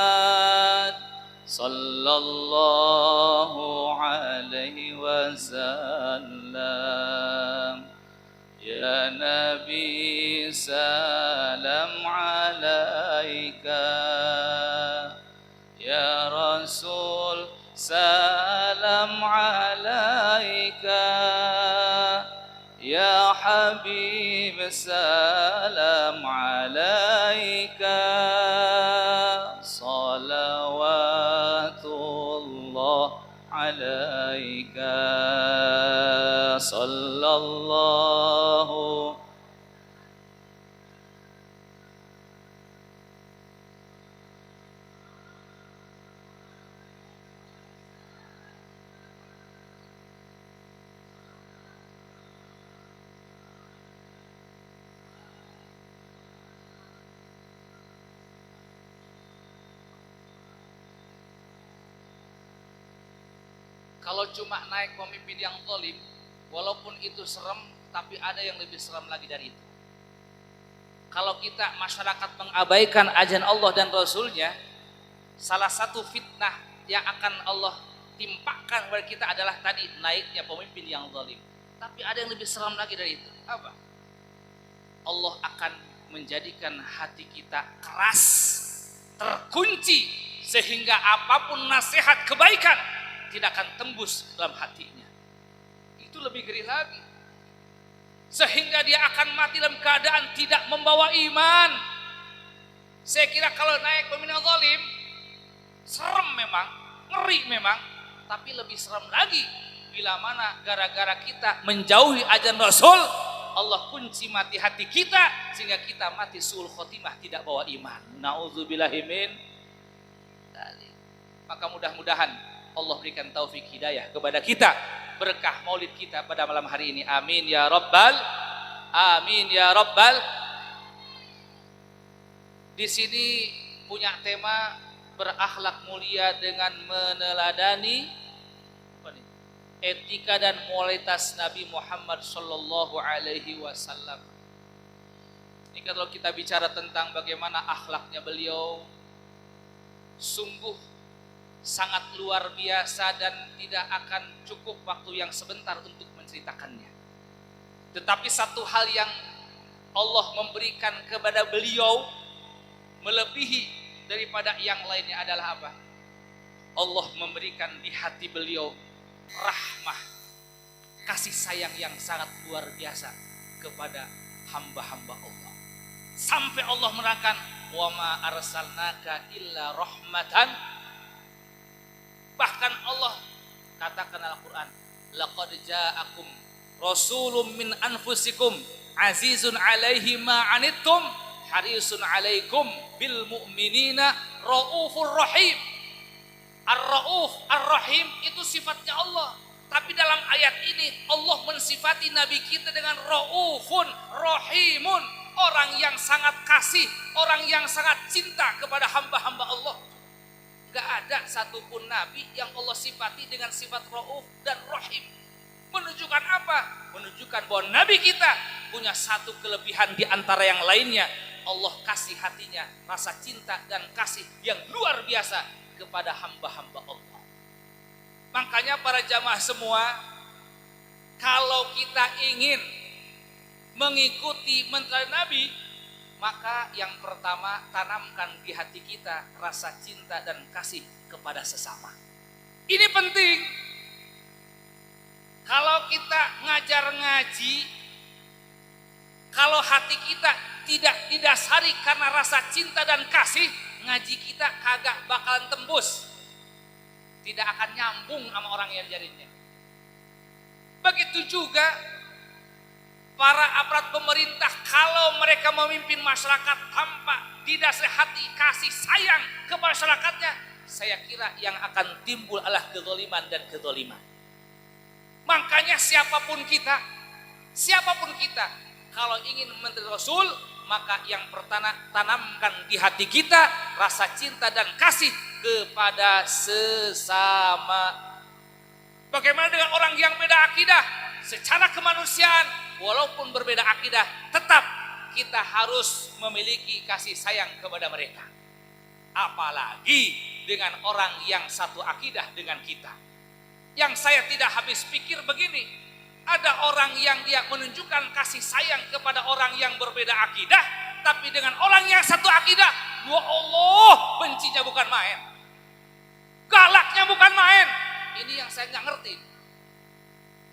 Speaker 2: sallallahu alaihi wasallam. Ya Nabi salam alaika, ya Rasul salam alaika, ya Habib salam alaika, salawatullah alaika, sallallahu. Kalau cuma naik pemimpin yang zalim, walaupun itu serem, tapi ada yang lebih serem lagi dari itu. Kalau kita masyarakat mengabaikan ajaran Allah dan Rasulnya, salah satu fitnah yang akan Allah timpakan kepada kita adalah tadi naiknya pemimpin yang zalim. Tapi ada yang lebih serem lagi dari itu. Apa? Allah akan menjadikan hati kita keras, terkunci, sehingga apapun nasihat kebaikan tidak akan tembus dalam hatinya. Itu lebih ngeri lagi. Sehingga dia akan mati dalam keadaan tidak membawa iman. Saya kira kalau naik pemimpin zalim, serem memang, ngeri memang, tapi lebih serem lagi bila mana gara-gara kita menjauhi ajaran Rasul, Allah kunci mati hati kita sehingga kita mati suul khotimah, tidak bawa iman. Nauzubillahi min dzalik. Maka mudah-mudahan Allah berikan taufik hidayah kepada kita, berkah maulid kita pada malam hari ini. Amin ya rabbal, amin ya rabbal. Di sini punya tema berakhlak mulia dengan meneladani etika dan moralitas Nabi Muhammad sallallahu alaihi wasallam. Ini kalau kita bicara tentang bagaimana akhlaknya beliau, sungguh sangat luar biasa dan tidak akan cukup waktu yang sebentar untuk menceritakannya. Tetapi satu hal yang Allah memberikan kepada beliau melebihi daripada yang lainnya adalah apa? Allah memberikan di hati beliau rahmah, kasih sayang yang sangat luar biasa kepada hamba-hamba Allah. Sampai Allah menerangkan, wa ma arsalnaka illa rahmatan. Bahkan Allah katakan dalam Al-Quran, laqad ja'akum rasulun min anfusikum azizun alaihi ma anittum harisun alaikum bil mu'minina raufur rahim. Ar-rauf, ar-rahim itu sifatnya Allah. Tapi dalam ayat ini Allah mensifati Nabi kita dengan raufun rahimun, orang yang sangat kasih, orang yang sangat cinta kepada hamba-hamba Allah. Gak ada satupun Nabi yang Allah sifati dengan sifat Rauf dan Rahim. Menunjukkan apa? Menunjukkan bahwa Nabi kita punya satu kelebihan di antara yang lainnya. Allah kasih hatinya rasa cinta dan kasih yang luar biasa kepada hamba-hamba Allah. Makanya para jamaah semua, kalau kita ingin mengikuti menteri Nabi, maka yang pertama tanamkan di hati kita rasa cinta dan kasih kepada sesama. Ini penting. Kalau kita ngajar ngaji, kalau hati kita tidak didasari karena rasa cinta dan kasih, ngaji kita kagak bakalan tembus. Tidak akan nyambung sama orang yang jadinya. Begitu juga para aparat pemerintah, kalau mereka memimpin masyarakat tanpa didasari hati kasih sayang ke masyarakatnya, saya kira yang akan timbul adalah kezaliman dan kezaliman. Makanya siapapun kita, kalau ingin menteri Rasul, maka yang pertama tanamkan di hati kita rasa cinta dan kasih kepada sesama. Bagaimana dengan orang yang beda akidah? Secara kemanusiaan, walaupun berbeda akidah, tetap kita harus memiliki kasih sayang kepada mereka. Apalagi dengan orang yang satu akidah dengan kita. Yang saya tidak habis pikir begini, ada orang yang dia menunjukkan kasih sayang kepada orang yang berbeda akidah, tapi dengan orang yang satu akidah, ya Allah, bencinya bukan main, galaknya bukan main. Ini yang saya nggak ngerti.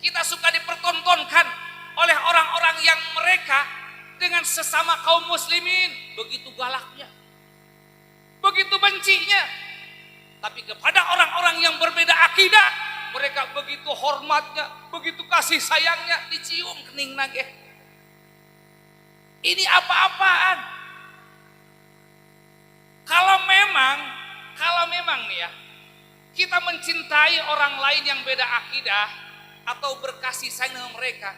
Speaker 2: Kita suka dipertontonkan oleh orang-orang yang mereka dengan sesama kaum muslimin begitu galaknya, begitu bencinya, tapi kepada orang-orang yang berbeda akidah mereka begitu hormatnya, begitu kasih sayangnya, dicium kening nage. Ini apa-apaan? Kalau memang nih ya, kita mencintai orang lain yang beda akidah atau berkasih sayang dengan mereka,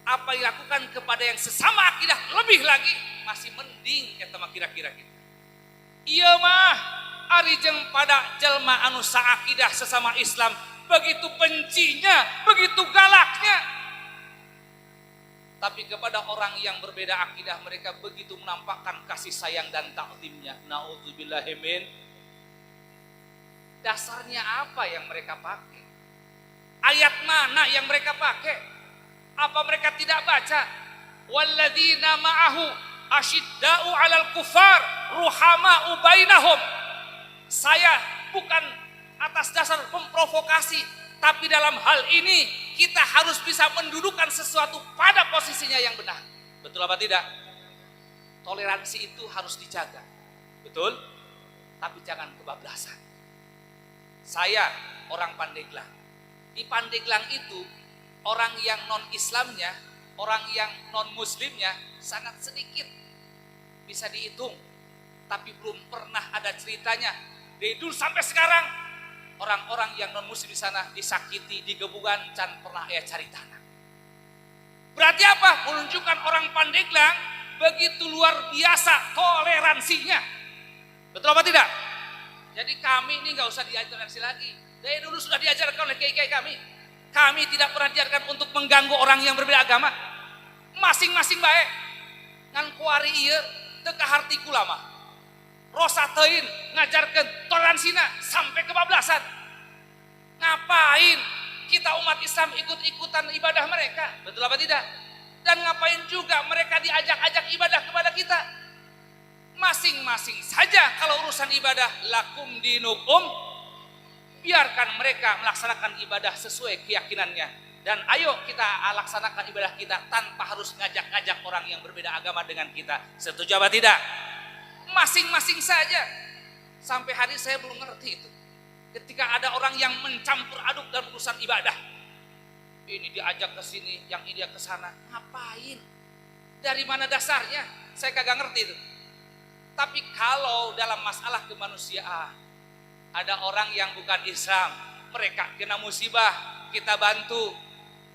Speaker 2: apa yang dilakukan kepada yang sesama akidah lebih lagi masih mending eta mah kira-kira gitu. Iya mah ari jeung pada jelma anu saakidah sesama Islam begitu bencinya, begitu galaknya. Tapi kepada orang yang berbeda akidah mereka begitu menampakkan kasih sayang dan takzimnya. Nauzubillahi min. Dasarnya apa yang mereka pakai? Ayat mana yang mereka pakai? Apa mereka tidak baca? Walladzina ma'ahu asyidda'u 'alal kufar ruhama'u bainahum. Saya bukan atas dasar memprovokasi, tapi dalam hal ini kita harus bisa mendudukan sesuatu pada posisinya yang benar. Betul apa tidak? Toleransi itu harus dijaga. Betul? Tapi jangan kebablasan. Saya orang Pandeglang. Di Pandeglang itu orang yang non-Islamnya, orang yang non-Muslimnya sangat sedikit. Bisa dihitung. Tapi belum pernah ada ceritanya. Dari dulu sampai sekarang orang-orang yang non-Muslim di sana disakiti, digebukan, can pernah cari tanah. Berarti apa? Menunjukkan orang Pandeglang begitu luar biasa toleransinya. Betul apa tidak? Jadi kami ini nggak usah diajar toleransi lagi. Dari dulu sudah diajarkan oleh kiai-kiai kami. Kami tidak pernah diajarkan untuk mengganggu orang yang berbeda agama. Masing-masing baik. Ngan kuari ieu teu kaharti kulama. Rosa teuin ngajarkeun toleransina sampai kebablasan. Ngapain kita umat Islam ikut-ikutan ibadah mereka? Betul apa tidak? Dan ngapain juga mereka diajak-ajak ibadah kepada kita? Masing-masing saja kalau urusan ibadah, lakum dinukum, biarkan mereka melaksanakan ibadah sesuai keyakinannya. Dan ayo kita laksanakan ibadah kita tanpa harus ngajak-ngajak orang yang berbeda agama dengan kita. Setuju apa tidak? Masing-masing saja. Sampai hari saya belum ngerti itu. Ketika ada orang yang mencampur aduk dalam urusan ibadah. Ini diajak ke sini, yang ini dia ke sana. Ngapain? Dari mana dasarnya? Saya kagak ngerti itu. Tapi kalau dalam masalah kemanusiaan, ada orang yang bukan Islam, mereka kena musibah, kita bantu.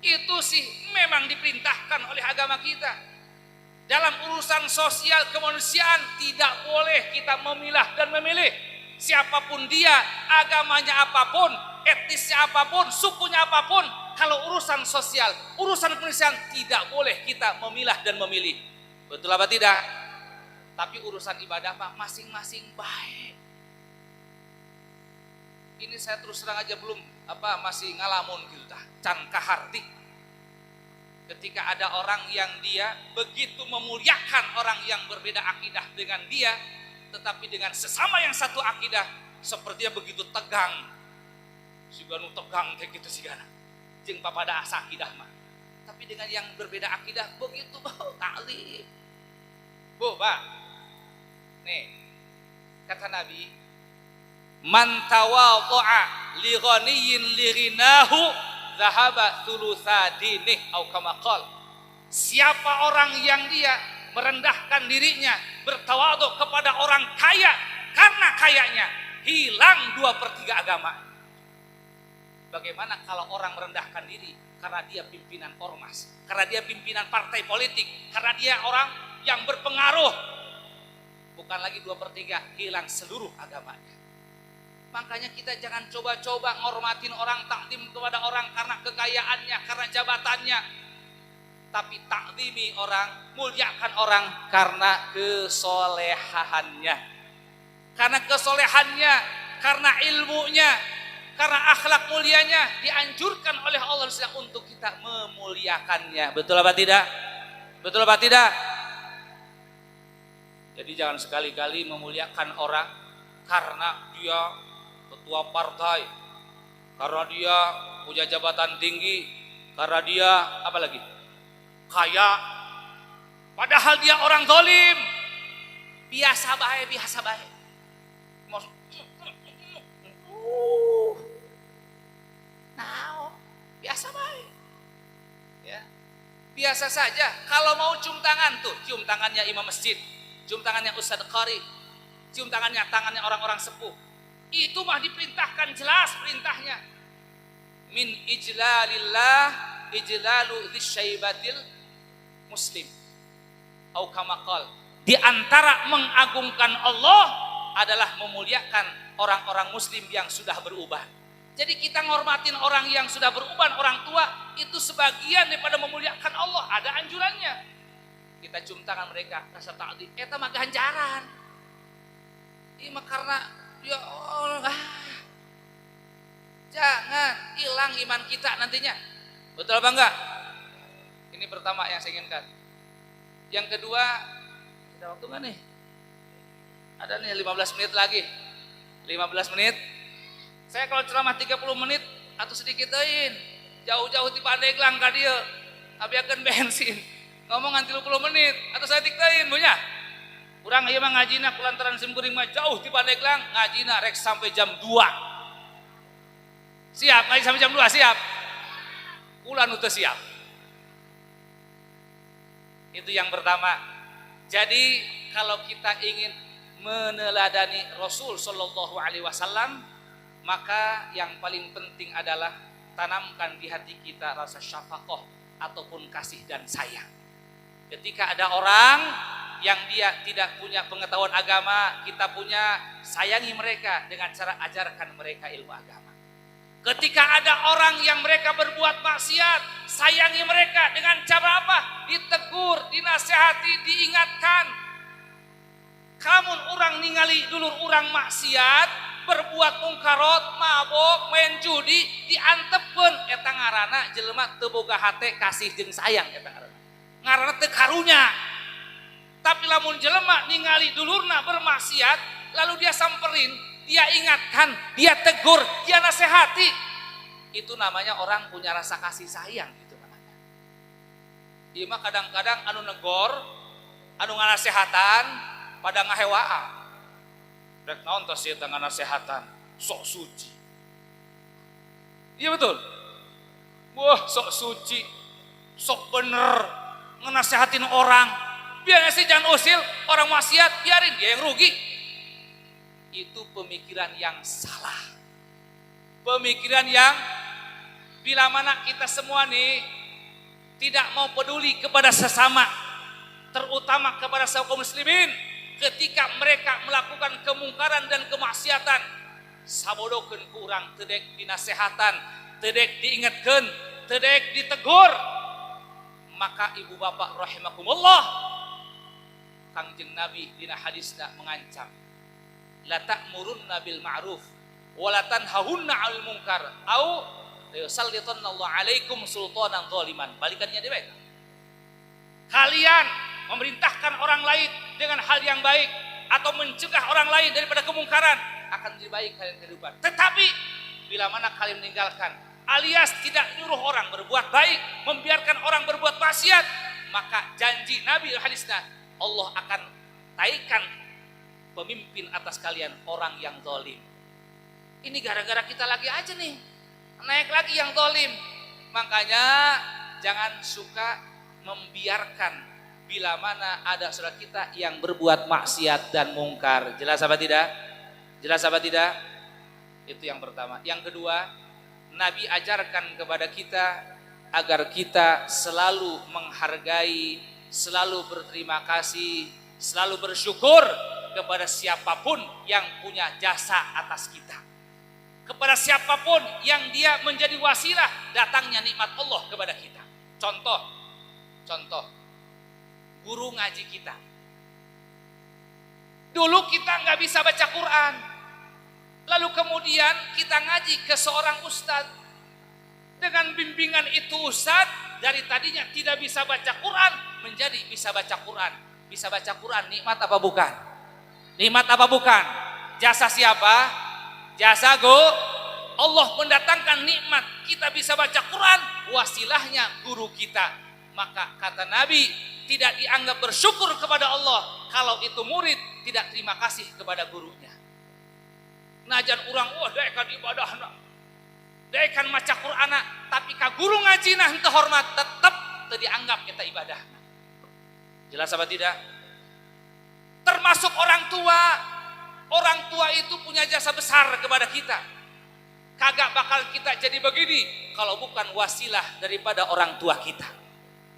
Speaker 2: Itu sih memang diperintahkan oleh agama kita. Dalam urusan sosial kemanusiaan tidak boleh kita memilah dan memilih. Siapapun dia, agamanya apapun, etnisnya apapun, sukunya apapun. Kalau urusan sosial, urusan kemanusiaan tidak boleh kita memilah dan memilih. Betul apa tidak? Tapi urusan ibadah mah masing-masing baik. Ini saya terus terang aja belum masih ngalamun gitu dah, can kaharti. Ketika ada orang yang dia begitu memuliakan orang yang berbeda akidah dengan dia, tetapi dengan sesama yang satu akidah sepertinya begitu tegang. Juga nu tegang kayak gitu sigana. Jeung papada asa akidah mah. Tapi dengan yang berbeda akidah begitu bau ta'lim. Bu, Pak. Nih, kata Nabi, man tawadhu'a li ghaniyyin li ghinahu dhahaba thulutsa dinih au kama qala. Siapa orang yang dia merendahkan dirinya, bertawadhu kepada orang kaya, karena kayanya hilang 2/3 agama. Bagaimana kalau orang merendahkan diri karena dia pimpinan ormas, karena dia pimpinan partai politik, karena dia orang yang berpengaruh? Bukan lagi 2/3, hilang seluruh agamanya. Makanya kita jangan coba-coba ngormatin orang, takdim kepada orang karena kekayaannya, karena jabatannya. Tapi takdimi orang, muliakan orang karena kesolehannya. Karena kesolehannya, karena ilmunya, karena akhlak mulianya, dianjurkan oleh Allah untuk kita memuliakannya. Betul apa tidak? Betul apa tidak? Jadi jangan sekali-kali memuliakan orang karena dia ketua partai, karena dia punya jabatan tinggi, karena dia apa lagi? Kaya. Padahal dia orang zalim. Biasa bae, biasa bae. Biasa baik. Ya. Biasa saja. Kalau mau cium tangan tuh, cium tangannya imam masjid, cium tangannya ustadz qari, cium tangannya orang-orang sepuh. Itu mah diperintahkan, jelas perintahnya. Min ijlalillah ijlalu dzisyaibatil muslim. Au kama qala. Di antara mengagungkan Allah adalah memuliakan orang-orang muslim yang sudah berubah. Jadi kita ngormatin orang yang sudah beruban, orang tua, itu sebagian daripada memuliakan Allah. Ada anjurannya. Kita cium tangan mereka, rasa ta'zim. Eta mah ganjaran. Ini mah karena ya Allah. Jangan hilang iman kita nantinya. Betul apa enggak? Ini pertama yang saya inginkan. Yang kedua, kita waktu nggak nih? Ada nih 15 menit lagi. 15 menit. Saya kalau ceramah 30 menit atau sedikit lain, jauh-jauh di Pandeglang ka dieu, abiakeun bensin. Ngomong 30 menit atau saya diktein punya. Urang ieu mah ngajina kulantaran simkuring mah jauh di Pandeglang, ngajina rek sampai jam 2. Siap ngaji sampai jam 2, siap. Kula nu teu siap. Itu yang pertama. Jadi kalau kita ingin meneladani Rasul sallallahu alaihi wasallam, maka yang paling penting adalah tanamkan di hati kita rasa syafaqah ataupun kasih dan sayang. Ketika ada orang yang dia tidak punya pengetahuan agama, kita punya, sayangi mereka dengan cara ajarkan mereka ilmu agama. Ketika ada orang yang mereka berbuat maksiat, sayangi mereka dengan cara apa? Ditegur, dinasehati, diingatkan. Kamun orang ningali dulur orang maksiat, berbuat mungkarot, mabok, main judi, diantepkeun, eta ngaranna jelema teu boga hate kasih jeung sayang, eta ngaranna teu karunya. Tapi lamun jelema ningali dulurna bermaksiat, lalu dia samperin, dia ingatkan, dia tegur, dia nasihati, itu namanya orang punya rasa kasih sayang, gitu namanya. Ieu mah kadang-kadang anu negor, anu nganasehatan pada ngahewaan. Rek naon tos ieu tangana nasehatan, sok suci. Iya betul. Wah, sok suci, sok bener ngenasehatin orang. Biarnya sih jangan usil, orang maksiat biarin dia yang rugi. Itu pemikiran yang salah. Pemikiran yang bila mana kita semua nih tidak mau peduli kepada sesama, terutama kepada kaum muslimin. Ketika mereka melakukan kemungkaran dan kemaksiatan, sabodokeun ku urang, teu dek dinasehatan, teu dek diingatkeun, teu dek ditegur. Maka ibu bapak rahimakumullah, Kangjeng Nabi dina hadisna mengancam, la ta'murunna bil ma'ruf wa la tanhahunna 'anil munkar au yusallitanallahu 'alaikum sultanan zaliman. Balikannya dia baik. Kalian memerintahkan orang lain dengan hal yang baik atau mencegah orang lain daripada kemungkaran, akan menjadi baik kalian kehidupan. Tetapi bila mana kalian meninggalkan alias tidak nyuruh orang berbuat baik, membiarkan orang berbuat maksiat, maka janji Nabi hadisnya, Allah akan taikan pemimpin atas kalian orang yang zalim. Ini gara-gara kita lagi aja nih naik lagi yang zalim. Makanya jangan suka membiarkan bila mana ada saudara kita yang berbuat maksiat dan mungkar. Jelas apa tidak? Jelas apa tidak? Itu yang pertama. Yang kedua, Nabi ajarkan kepada kita agar kita selalu menghargai, selalu berterima kasih, selalu bersyukur kepada siapapun yang punya jasa atas kita, kepada siapapun yang dia menjadi wasilah datangnya nikmat Allah kepada kita. Contoh guru ngaji kita. Dulu kita nggak bisa baca Quran, lalu kemudian kita ngaji ke seorang ustadz. Dengan bimbingan itu ustadz dari tadinya tidak bisa baca Quran menjadi bisa baca Quran. Bisa baca Quran, nikmat apa bukan? Nikmat apa bukan? Jasa siapa? Jasa Allah mendatangkan nikmat. Kita bisa baca Quran, wasilahnya guru kita. Maka kata Nabi, tidak dianggap bersyukur kepada Allah kalau itu murid tidak terima kasih kepada gurunya. Najan urang dekan ibadahna, dekan maca Qur'ana, tapi ka guru ngajina henteu hormat, tetap teu dianggap kita ibadahna. Jelas apa tidak? Termasuk orang tua. Orang tua itu punya jasa besar kepada kita. Kagak bakal kita jadi begini kalau bukan wasilah daripada orang tua kita.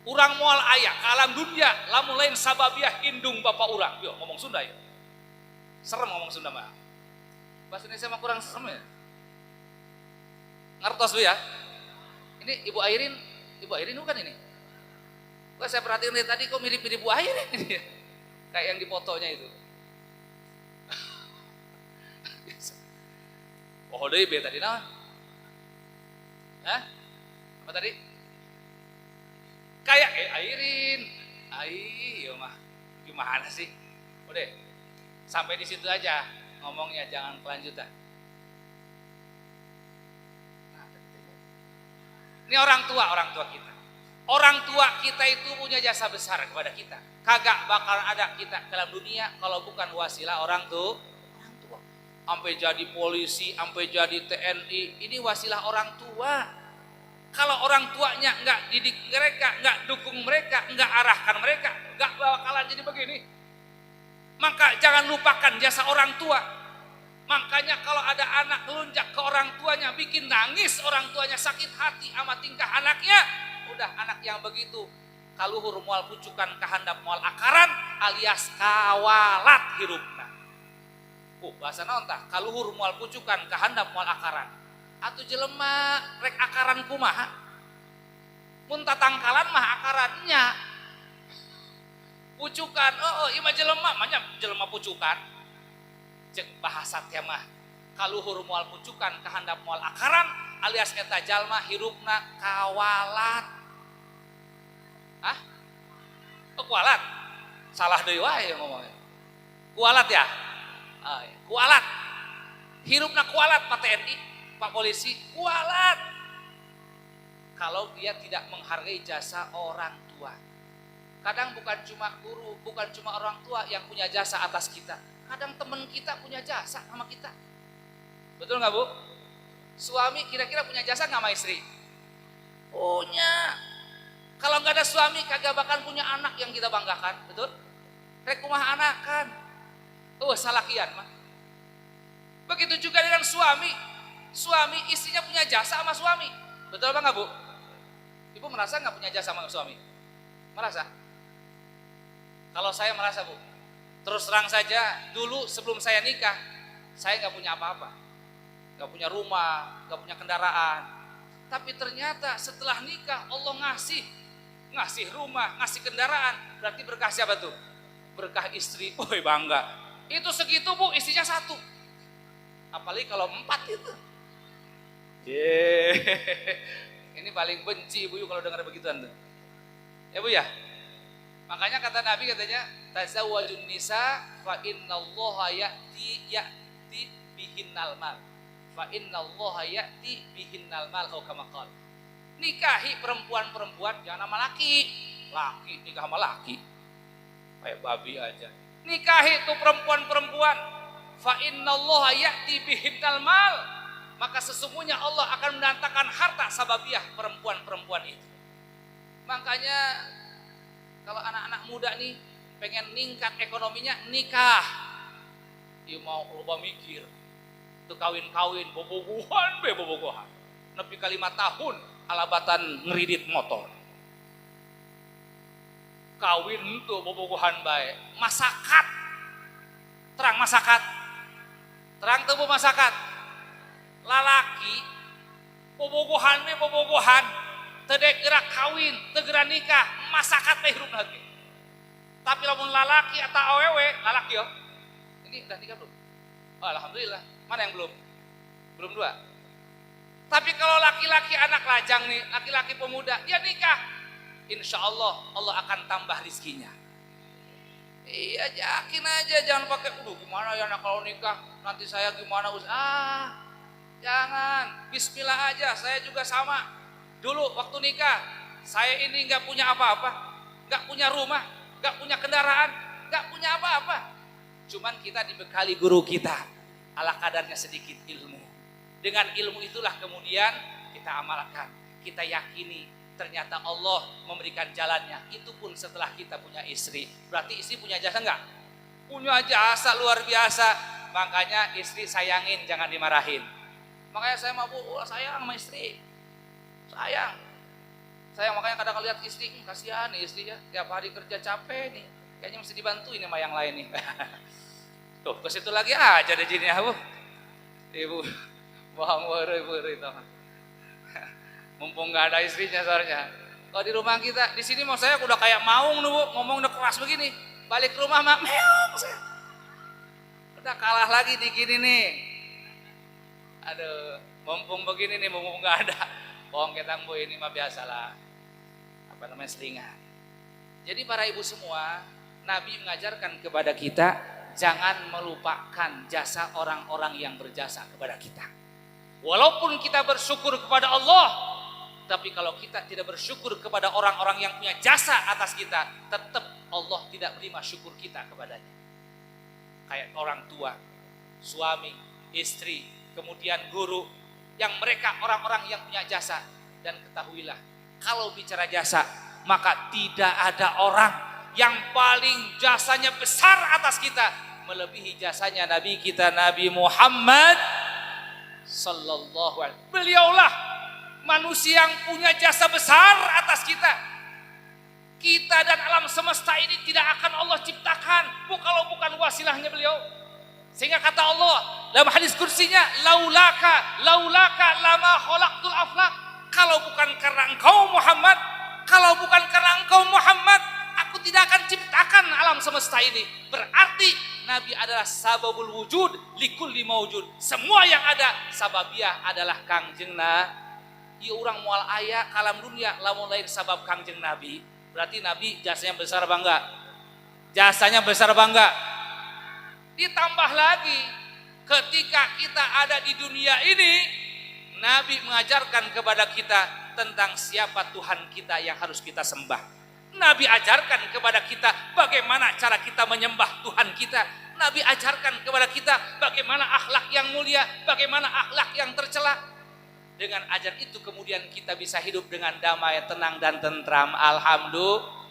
Speaker 2: Urang moal aya ke alam dunia lamun lain sababiah indung bapak urang. Yo ngomong Sunda ya. Serem ngomong Sunda mah. Bahasa Indonesia mah kurang serem ya. Ngertos Bu ya? Ini Ibu Airin bukan ini? Gua saya perhatiin dari tadi kok mirip-mirip Bu Airin ini. Kayak yang di fotonya itu. Oh deui be tadi naon? Hah? Apa tadi? Kayak Airin. Iya mah. Gimana sih? Udah. Sampai di situ aja ngomongnya, jangan kelanjutan. Ini orang tua kita. Orang tua kita itu punya jasa besar kepada kita. Kagak bakal ada kita ke dalam dunia kalau bukan wasilah orang tua. Sampai jadi polisi, sampai jadi TNI, ini wasilah orang tua. Kalau orang tuanya enggak didik mereka, enggak dukung mereka, enggak arahkan mereka, enggak bakalan jadi begini. Maka jangan lupakan jasa orang tua. Makanya kalau ada anak lunjak ke orang tuanya, bikin nangis orang tuanya, sakit hati sama tingkah anaknya, udah anak yang begitu kaluhur moal pucukan kahandap moal akaran alias kawalat hirupna. Bahasa naon tah? Kaluhur moal pucukan kahandap moal akaran. Atuh jelema rek akaran kumaha? Mun tatangkalan mah akarannya. Pucukan, ieu mah jelema mah jelema pucukan. Cek bahasa teh mah kaluhur moal pucukan kahandap moal akaran alias eta jalma hirupna kawalat. Hah? Kualat. Salah deui wae ngomongnya. Kualat ya? Kualat. Hirupna kualat Pak TNI, Pak polisi, kualat. Kalau dia tidak menghargai jasa orang tua. Kadang bukan cuma guru, bukan cuma orang tua yang punya jasa atas kita. Kadang teman kita punya jasa sama kita. Betul nggak Bu? Suami kira-kira punya jasa nggak sama istri? Punya. Kalau nggak ada suami kagak bakal punya anak yang kita banggakan, betul? Rek kumaha anak kan? Salah kian mah. Begitu juga dengan suami. Suami istrinya punya jasa sama suami. Betul apa nggak Bu? Ibu merasa nggak punya jasa sama suami? Merasa? Kalau saya merasa Bu. Terus terang saja, dulu sebelum saya nikah, saya nggak punya apa-apa, nggak punya rumah, nggak punya kendaraan. Tapi ternyata setelah nikah Allah ngasih rumah, ngasih kendaraan. Berarti berkah siapa tuh? berkah istri, woi bangga. Itu segitu bu, istrinya 1. Apalagi kalau 4 itu. Ini paling benci ibu kalau dengar begituan tuh. Ya bu ya. Makanya kata Nabi katanya, tazawwajun nisa fa innallaha ya'ti bihinnal mal. Fa innallaha ya'ti bihinnal mal atau kama qala. Nikahi perempuan-perempuan jangan sama laki. Laki nikah sama laki. Kayak babi aja. Nikahi itu perempuan-perempuan. Fa innallaha ya'ti bihinnal mal. Maka sesungguhnya Allah akan mendatangkan harta sababiah perempuan-perempuan itu. Makanya kalau anak-anak muda nih pengen ningkat ekonominya, nikah. Dia mau lupa mikir. Tuh kawin-kawin bobogohan. Nepi ka 5 tahun alabatan ngeridit motor. Kawin tuh bobogohan bae. Masakat. Terang masakat. Terang tuh masakat. Lalaki bobogohan we bobogohan. Tedek gerak kawin, tegera nikah, masakat teh hirup lagi. Tapi lamun lalaki atau awewe, lalaki yo. Ini udah nikah belum? Oh, alhamdulillah. Mana yang belum? Belum 2. Tapi kalau laki-laki anak lajang nih, laki-laki pemuda, dia nikah. Insya Allah, Allah akan tambah rizkinya. Iya, yakin aja, jangan pakai, gimana ya anak kalau nikah, nanti saya gimana jangan, bismillah aja, saya juga sama. Dulu waktu nikah, saya ini nggak punya apa-apa, nggak punya rumah, nggak punya kendaraan, nggak punya apa-apa. Cuman kita dibekali guru kita, ala kadarnya sedikit ilmu. Dengan ilmu itulah kemudian kita amalkan, kita yakini ternyata Allah memberikan jalannya. Itu pun setelah kita punya istri. Berarti istri punya jasa nggak? Punya jasa luar biasa. Makanya istri sayangin, jangan dimarahin. Makanya saya mau sayang sama istri. Sayang, makanya kadang lihat istri, kasihan nih istrinya, tiap hari kerja capek nih, kayaknya mesti dibantuin sama yang lain nih. Tuh, ke situ lagi aja deh jadinya, Bu. Ibu, bohong itu. Mumpung nggak ada istrinya soalnya. Kalau di rumah kita, di sini mau saya udah kayak maung nih, Bu, ngomong udah keras begini, balik ke rumah mak meong saya. Udah kalah lagi di gini nih. Aduh, mumpung begini nih, mumpung nggak ada. Bohong ketang bu, ini mah biasalah, selingan. Jadi para ibu semua, Nabi mengajarkan kepada kita jangan melupakan jasa orang-orang yang berjasa kepada kita. Walaupun kita bersyukur kepada Allah, tapi kalau kita tidak bersyukur kepada orang-orang yang punya jasa atas kita, tetap Allah tidak menerima syukur kita kepadanya. Kayak orang tua, suami, istri, kemudian guru, yang mereka orang-orang yang punya jasa. Dan ketahuilah, kalau bicara jasa, maka tidak ada orang yang paling jasanya besar atas kita melebihi jasanya Nabi kita, Nabi Muhammad sallallahu alaihi wasallam. Beliaulah manusia yang punya jasa besar atas kita. Kita dan alam semesta ini tidak akan Allah ciptakan kalau bukan wasilahnya beliau. Sehingga kata Allah dalam hadis kursinya, laulaka lama khalaqtul aflaq. Kalau bukan karena engkau Muhammad, aku tidak akan ciptakan alam semesta ini. Berarti Nabi adalah sababul wujud likulli maujud. Semua yang ada sababiah adalah Kangjeng Nabi. Ieu urang moal aya kalam dunia lamun lain sabab Kangjeng Nabi. Berarti Nabi jasanya besar bangga. Jasanya besar bangga. Ditambah lagi, ketika kita ada di dunia ini, Nabi mengajarkan kepada kita tentang siapa Tuhan kita yang harus kita sembah. Nabi ajarkan kepada kita bagaimana cara kita menyembah Tuhan kita. Nabi ajarkan kepada kita bagaimana akhlak yang mulia, bagaimana akhlak yang tercela. Dengan ajar itu kemudian kita bisa hidup dengan damai, tenang dan tentram. Alhamdulillah.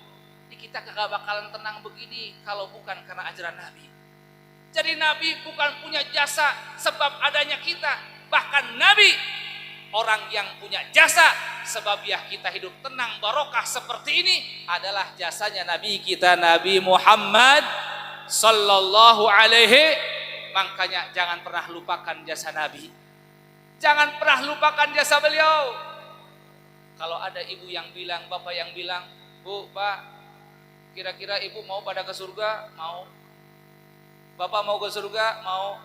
Speaker 2: Kita gak bakalan tenang begini kalau bukan karena ajaran Nabi. Jadi Nabi bukan punya jasa sebab adanya kita. Bahkan Nabi orang yang punya jasa sebabiah kita hidup tenang barokah seperti ini adalah jasanya Nabi kita, Nabi Muhammad sallallahu alaihi. Makanya jangan pernah lupakan jasa Nabi. Jangan pernah lupakan jasa beliau. Kalau ada ibu yang bilang, bapak yang bilang, Bu, Pak, Kira-kira ibu mau pada ke surga? Mau. Bapak mau ke surga? Mau.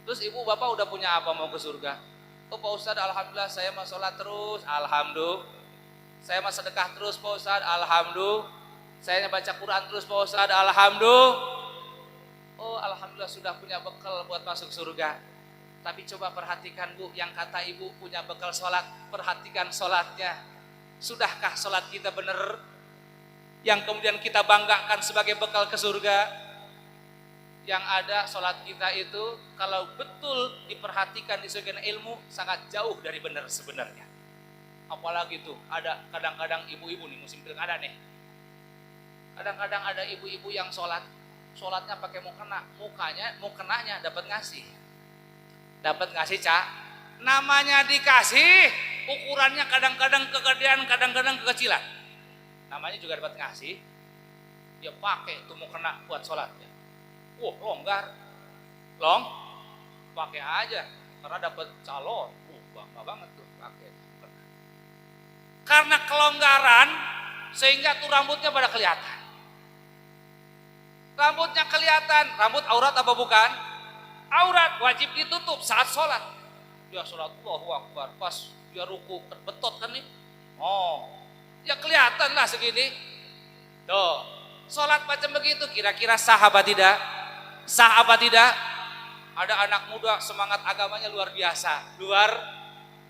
Speaker 2: Terus ibu bapak udah punya apa mau ke surga? Oh Pak Ustadz, alhamdulillah saya mau sholat terus, alhamdulillah. Saya mau sedekah terus Pak Ustadz, alhamdulillah. Saya baca Quran terus Pak Ustadz, alhamdulillah. Oh alhamdulillah sudah punya bekal buat masuk surga. Tapi coba perhatikan Bu, yang kata ibu punya bekal sholat, perhatikan sholatnya. Sudahkah sholat kita benar? Yang kemudian kita banggakan sebagai bekal ke surga? Yang ada sholat kita itu kalau betul diperhatikan di segi ilmu sangat jauh dari benar sebenarnya. Apalagi tuh ada kadang-kadang ibu-ibu nih musim pilkada nih. Kadang-kadang ada ibu-ibu yang sholatnya pakai mukenanya dapat ngasih. Dapat ngasih Cak. Namanya dikasih, ukurannya kadang-kadang kegedean, kadang-kadang kekecilan. Namanya juga dapat ngasih. Dia pakai tuh mukena buat sholatnya. Longgar, pakai aja karena dapat calon. Bangga banget tuh pakai. Karena kelonggaran sehingga tuh rambutnya pada kelihatan. Rambutnya kelihatan, rambut aurat apa bukan? Aurat, wajib ditutup saat sholat. Dia sholat Allahu Akbar, pas dia ruku betot kan nih. Ya kelihatan lah segini. Tuh, sholat macam begitu kira-kira sah apa tidak? Sah apa tidak? Ada anak muda semangat agamanya luar biasa,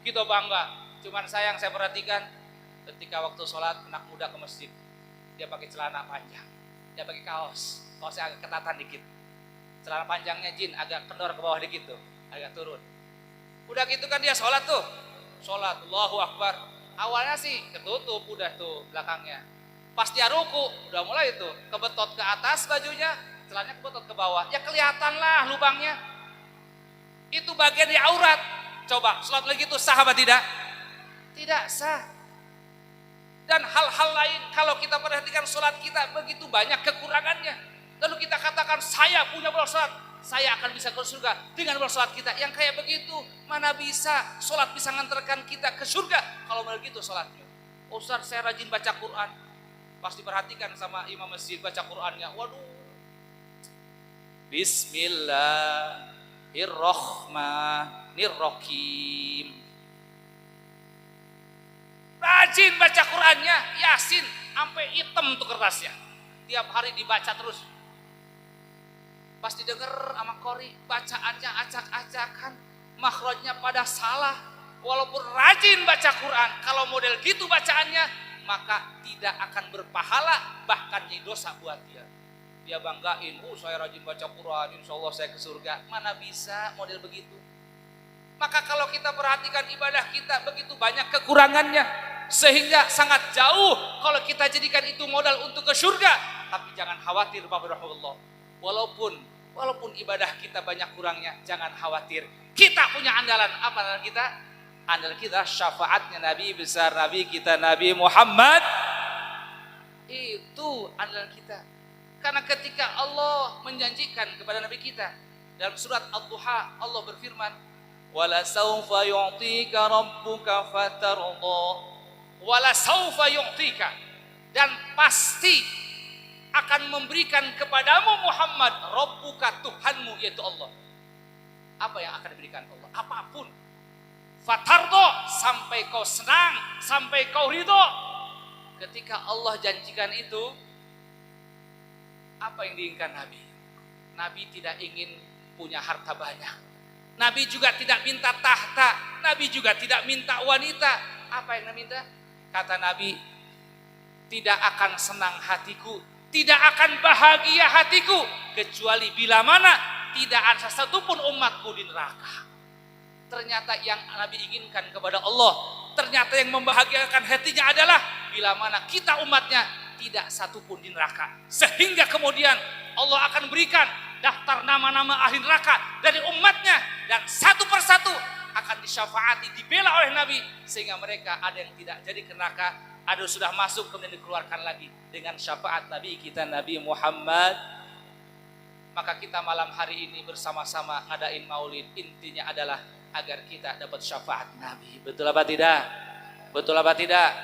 Speaker 2: kita bangga. Cuman sayang saya perhatikan ketika waktu sholat anak muda ke masjid, dia pakai celana panjang, dia pakai kaosnya agak ketatan dikit, celana panjangnya jin agak kendor ke bawah dikit tuh, agak turun. Udah gitu kan dia sholat Allahu Akbar. Awalnya sih ketutup udah tuh belakangnya. Pas dia ruku udah mulai tuh kebetot ke atas bajunya. Celananya kebetot ke bawah, ya kelihatan lah lubangnya. Itu bagian di aurat. Coba, sholat lagi itu sah apa tidak? Tidak sah. Dan hal-hal lain, kalau kita perhatikan sholat kita begitu banyak kekurangannya. Lalu kita katakan, saya punya bekal sholat, saya akan bisa ke surga dengan bekal sholat kita. Yang kayak begitu, mana bisa sholat bisa ngantarkan kita ke surga kalau begitu sholatnya. Ustaz, saya rajin baca Quran. Pas diperhatikan sama imam masjid baca Qurannya, waduh. Bismillahirrahmanirrahim. Rajin baca Qurannya, Yasin sampai hitam tuh kertasnya. Tiap hari dibaca terus. Pas didengar sama Qori, bacaannya acak-acakan, makhrajnya pada salah. Walaupun rajin baca Quran, kalau model gitu bacaannya, maka tidak akan berpahala, bahkan jadi dosa buat dia. Dia banggain, saya rajin baca Quran, insya Allah saya ke surga. Mana bisa model begitu? Maka kalau kita perhatikan ibadah kita begitu banyak kekurangannya, sehingga sangat jauh kalau kita jadikan itu modal untuk ke surga. Tapi jangan khawatir Bapak Rahmatullah. Walaupun ibadah kita banyak kurangnya, jangan khawatir. Kita punya andalan. Apa andalan kita? Andalan kita syafaatnya Nabi besar, Nabi kita Nabi Muhammad. Itu andalan kita. Karena ketika Allah menjanjikan kepada Nabi kita dalam surat Ad-Duha, Allah berfirman, "Wala saufa yu'tika rabbuka fatarda." Wala saufa yu'tika, dan pasti akan memberikan kepadamu Muhammad rabbuka, Tuhanmu yaitu Allah. Apa yang akan diberikan Allah? Apapun. Fatarda, sampai kau senang, sampai kau ridho. Ketika Allah janjikan itu, apa yang diinginkan Nabi? Nabi tidak ingin punya harta banyak. Nabi juga tidak minta tahta. Nabi juga tidak minta wanita. Apa yang Nabi minta? Kata Nabi, tidak akan senang hatiku, tidak akan bahagia hatiku, kecuali bila mana tidak ada satupun umatku di neraka. Ternyata yang Nabi inginkan kepada Allah, ternyata yang membahagiakan hatinya adalah bila mana kita umatnya tidak satupun di neraka. Sehingga kemudian Allah akan berikan daftar nama-nama ahli neraka dari umatnya, dan satu persatu akan disyafaati, dibela oleh Nabi, sehingga mereka ada yang tidak jadi ke neraka, ada yang sudah masuk kemudian dikeluarkan lagi dengan syafaat Nabi kita Nabi Muhammad. Maka kita malam hari ini bersama-sama ngadain maulid, intinya adalah agar kita dapat syafaat Nabi. Betul apa tidak? Betul apa tidak?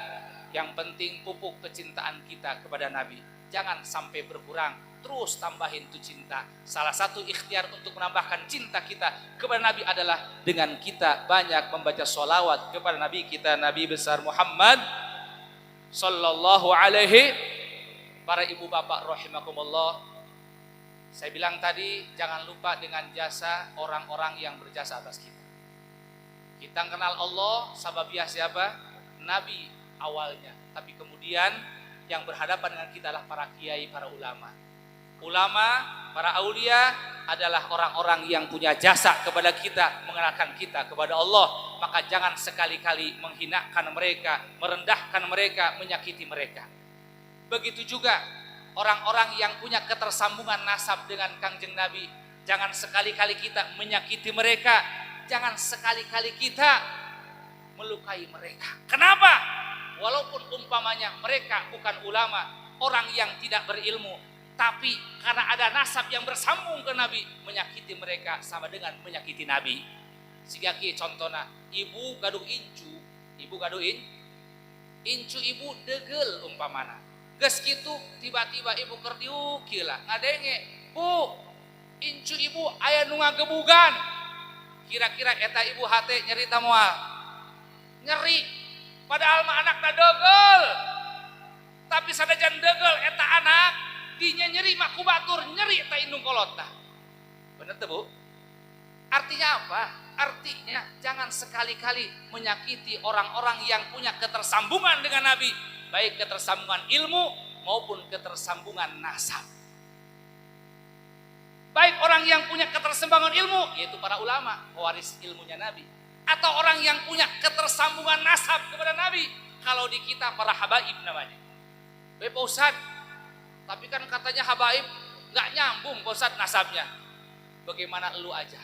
Speaker 2: Yang penting pupuk kecintaan kita kepada Nabi. jangan sampai berkurang. Terus tambahin tuh cinta. Salah satu ikhtiar untuk menambahkan cinta kita kepada Nabi adalah dengan kita banyak membaca sholawat kepada Nabi kita, Nabi besar Muhammad sallallahu alaihi. Para ibu bapak rahimakumullah, saya bilang tadi jangan lupa dengan jasa orang-orang yang berjasa atas kita. Kita kenal Allah, sababiyah siapa? Nabi awalnya. Tapi kemudian yang berhadapan dengan kita adalah para kiai, para ulama. Ulama, para aulia adalah orang-orang yang punya jasa kepada kita, mengenalkan kita kepada Allah. Maka jangan sekali-kali menghinakan mereka, merendahkan mereka, menyakiti mereka. Begitu juga orang-orang yang punya ketersambungan nasab dengan Kangjeng Nabi. Jangan sekali-kali kita menyakiti mereka, jangan sekali-kali kita melukai mereka. Kenapa? Walaupun umpamanya mereka bukan ulama, orang yang tidak berilmu, tapi karena ada nasab yang bersambung ke Nabi, menyakiti mereka sama dengan menyakiti Nabi. Sehingga contohnya, ibu gaduh incu, incu ibu degel umpamana. Ges gitu tiba-tiba ibu kerdiuk gila ngadenge, bu, incu ibu aya nu ngagebugan. Kira-kira eta ibu hate nyeri moal. Nyeri. Padahal mah anakna degel. Tapi sadajan degel eta anak dinya nyeri mah ku batur nyeri eta indung kolotna. Bener teh, Bu? Artinya apa? Artinya jangan sekali-kali menyakiti orang-orang yang punya ketersambungan dengan Nabi, baik ketersambungan ilmu maupun ketersambungan nasab. Baik orang yang punya ketersambungan ilmu, yaitu para ulama, pewaris ilmunya Nabi, atau orang yang punya ketersambungan nasab kepada Nabi. Kalau di kita para habaib namanya. Pak Ustad, tapi kan katanya habaib nggak nyambung Pak Ustad nasabnya. Bagaimana lu aja?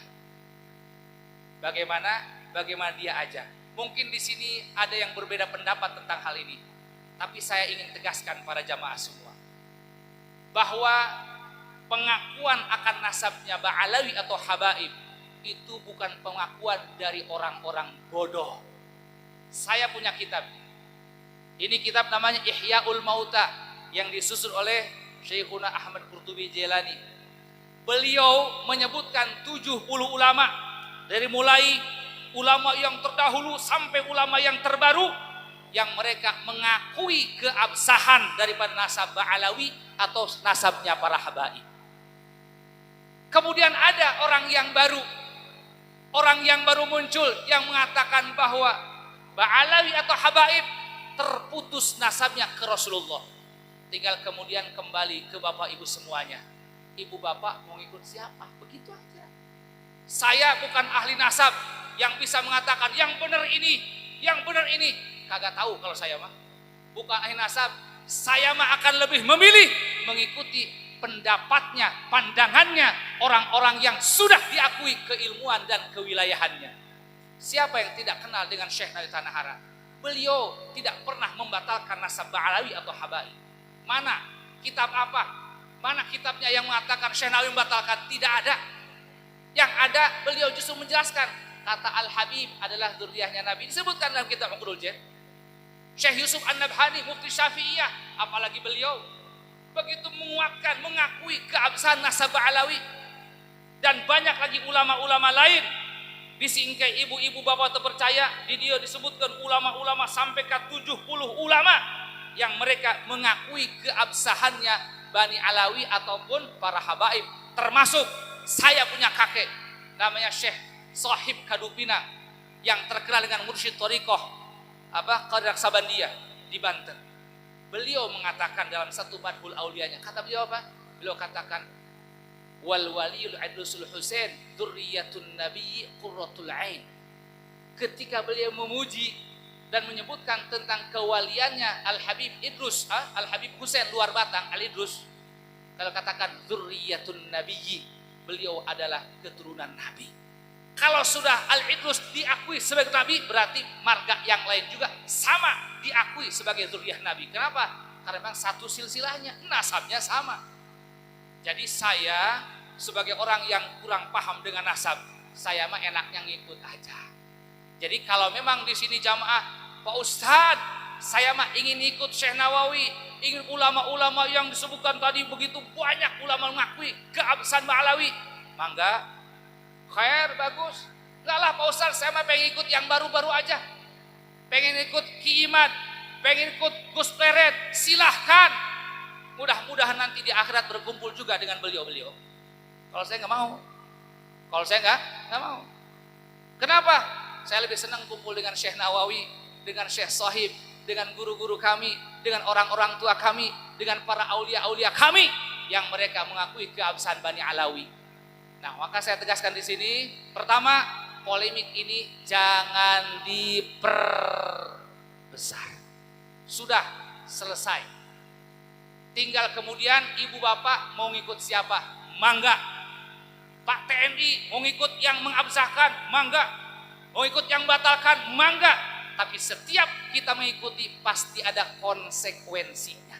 Speaker 2: Bagaimana dia aja? Mungkin di sini ada yang berbeda pendapat tentang hal ini. Tapi saya ingin tegaskan para jamaah semua bahwa pengakuan akan nasabnya Ba'alawi atau habaib itu bukan pengakuan dari orang-orang bodoh. Saya punya kitab. Ini kitab namanya Ihya'ul Mauta yang disusun oleh Syekhuna Ahmad Qurtubi Jailani. Beliau menyebutkan 70 ulama, dari mulai ulama yang terdahulu sampai ulama yang terbaru, yang mereka mengakui keabsahan daripada nasab Ba'alawi atau nasabnya para habaib. Kemudian ada orang yang baru muncul yang mengatakan bahwa Ba'alawi atau habaib terputus nasabnya ke Rasulullah. Tinggal kemudian kembali ke bapak ibu semuanya. Ibu bapak mau ikut siapa? Begitu aja. Saya bukan ahli nasab yang bisa mengatakan yang benar ini. Kagak tahu kalau saya mah. Bukan ahli nasab. Saya mah akan lebih memilih mengikuti pendapatnya, pandangannya orang-orang yang sudah diakui keilmuan dan kewilayahannya. Siapa yang tidak kenal dengan Syekh Nawawi Tanahara? Beliau tidak pernah membatalkan nasab Ba'alawi atau habaib. Mana kitab apa? Mana kitabnya yang mengatakan Syekh Nawawi membatalkan? Tidak ada. Yang ada beliau justru menjelaskan, kata Al-Habib adalah dzurriyyahnya Nabi. Disebutkan dalam kitab Uqdul Jan. Syekh Yusuf An-Nabhani mufti Syafi'iyah, apalagi beliau begitu menguatkan, mengakui keabsahan nasab Ba'alawi. Dan banyak lagi ulama-ulama lain. Disingkai ibu-ibu bapak terpercaya, di dia disebutkan ulama-ulama sampai ke 70 ulama yang mereka mengakui keabsahannya Bani Alawi ataupun para habaib. Termasuk saya punya kakek namanya Syekh Sahib Kadupina yang terkenal dengan mursyid thariqah Qadir Sabandia di Banten. Beliau mengatakan dalam satu Madhul Auliyanya, kata beliau apa? Beliau katakan wal waliyul adlusul Husain dzurriyyatun nabiyyi qurratul ain. Ketika beliau memuji dan menyebutkan tentang kewaliannya Al-Habib Idrus, Al-Habib Husain luar Batang, Al-Idrus, kalau katakan dzurriyyatun nabiyyi, beliau adalah keturunan Nabi. Kalau sudah Al-Idrus diakui sebagai Nabi, berarti marga yang lain juga sama diakui sebagai dzurriyyah Nabi. Kenapa? Karena memang satu silsilahnya, nasabnya sama. Jadi saya sebagai orang yang kurang paham dengan nasab, saya mah enaknya ngikut aja. Jadi kalau memang di sini jamaah, Pak Ustadz, saya mah ingin ikut Syekh Nawawi, ingin ulama-ulama yang disebutkan tadi begitu banyak ulama mengakui keabsahan Ba'alawi. Mangga, khair, bagus. Enggak lah Pak Ustaz, saya mah pengen ikut yang baru-baru aja. Pengen ikut Ki Iman, pengen ikut Gus Pleret, silahkan. Mudah-mudahan nanti di akhirat berkumpul juga dengan beliau-beliau. Kalau saya nggak mau, kalau saya nggak mau. Kenapa? Saya lebih senang kumpul dengan Syekh Nawawi, dengan Syekh Sohib, dengan guru-guru kami, dengan orang-orang tua kami, dengan para aulia-aulia kami yang mereka mengakui keabsahan Bani Alawi. Nah, maka saya tegaskan di sini, pertama, polemik ini jangan diperbesar. Sudah selesai. Tinggal kemudian ibu bapak mau ngikut siapa? Mangga. Pak TNI mau ngikut yang mengabsahkan? Mangga. Mau ikut yang batalkan? Mangga. Tapi setiap kita mengikuti pasti ada konsekuensinya.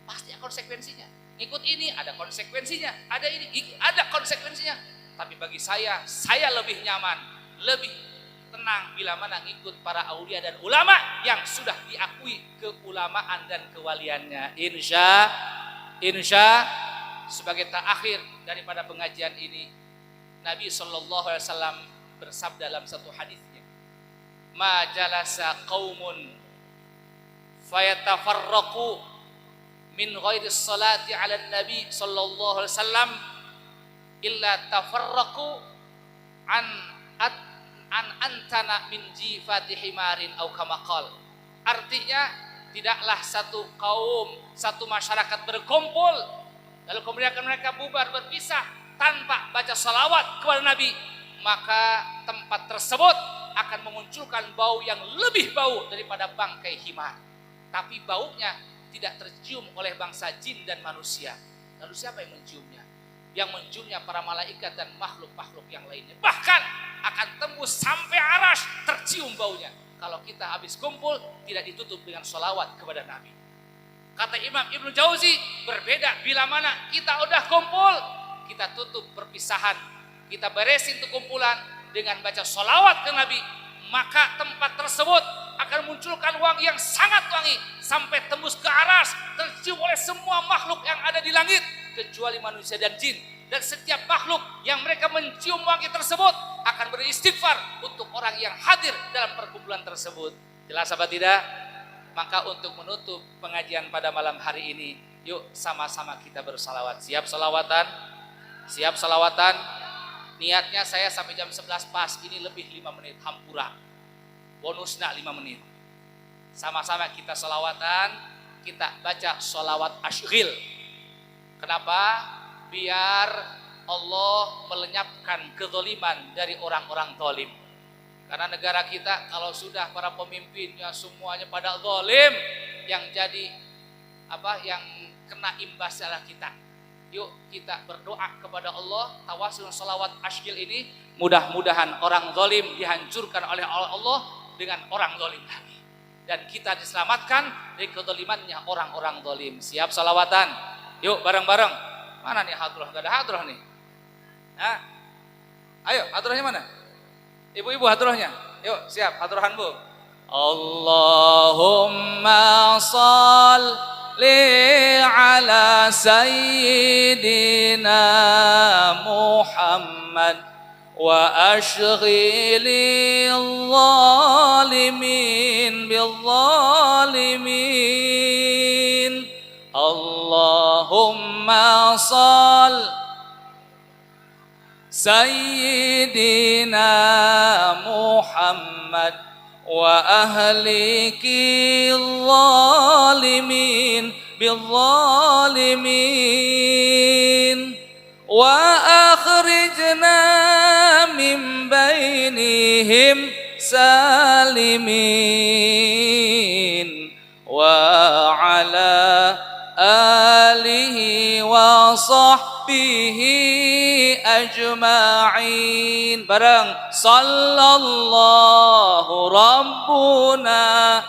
Speaker 2: Pasti ada konsekuensinya. Ikut ini ada konsekuensinya, ada ini ada konsekuensinya. Tapi bagi saya lebih nyaman, lebih tenang bila mana ngikut para aulia dan ulama yang sudah diakui keulamaan dan kewaliannya. Insya sebagai terakhir daripada pengajian ini, Nabi SAW bersabda dalam satu hadisnya, ma jalasa qaumun fayatafarraqu min ghairi salati ala nabi sallallahu alaihi wasallam illa tafarraqu an antana min jifati himarin au kama qala. Artinya tidaklah satu kaum, satu masyarakat berkumpul lalu kemudian mereka bubar berpisah tanpa baca salawat kepada Nabi, maka tempat tersebut akan memunculkan bau yang lebih bau daripada bangkai himar. Tapi baunya tidak tercium oleh bangsa jin dan manusia. Lalu siapa yang menciumnya? Yang menciumnya para malaikat dan makhluk-makhluk yang lainnya. Bahkan akan tembus sampai aras tercium baunya. Kalau kita habis kumpul tidak ditutup dengan sholawat kepada Nabi. Kata Imam Ibnu Jauzi, berbeda bila mana kita udah kumpul, kita tutup perpisahan, kita beresin tuh kumpulan dengan baca sholawat ke Nabi, maka tempat tersebut akan munculkan wangi yang sangat wangi sampai tembus ke aras, tercium oleh semua makhluk yang ada di langit kecuali manusia dan jin. Dan setiap makhluk yang mereka mencium wangi tersebut akan beristighfar untuk orang yang hadir dalam perkumpulan tersebut. Jelas apa tidak? Maka untuk menutup pengajian pada malam hari ini, yuk sama-sama kita bersalawat. Siap salawatan? Siap salawatan? Niatnya saya sampai jam 11 pas, ini lebih 5 menit hampura. Bonusnya 5 menit. Sama-sama kita salawatan, kita baca salawat asyril. Kenapa? Biar Allah melenyapkan kezaliman dari orang-orang zalim. Karena negara kita kalau sudah para pemimpinnya semuanya pada zalim, yang jadi yang kena imbas adalah kita. Yuk kita berdoa kepada Allah, tawasul salawat asyril ini, mudah-mudahan orang zalim dihancurkan oleh Allah dengan orang zalim lagi, dan kita diselamatkan dari kezalimannya orang-orang zalim. Siap salawatan? Yuk bareng-bareng. Mana nih hadrah? Gak ada hadrah nih. Nah, ayo hadrahnya mana? Ibu-ibu hadrahnya. Yuk siap hadrahan Bu. Allahumma shalli ala sayyidina Muhammad wa ashghilil zalimin bil zalimin. Allahumma shalli sayyidina Muhammad wa ahlikil zalimin bil zalimin wa akhrijna min bainihim salimin wa ala alihi wa sahbihi ajma'in. Bareng sallallahu rabbuna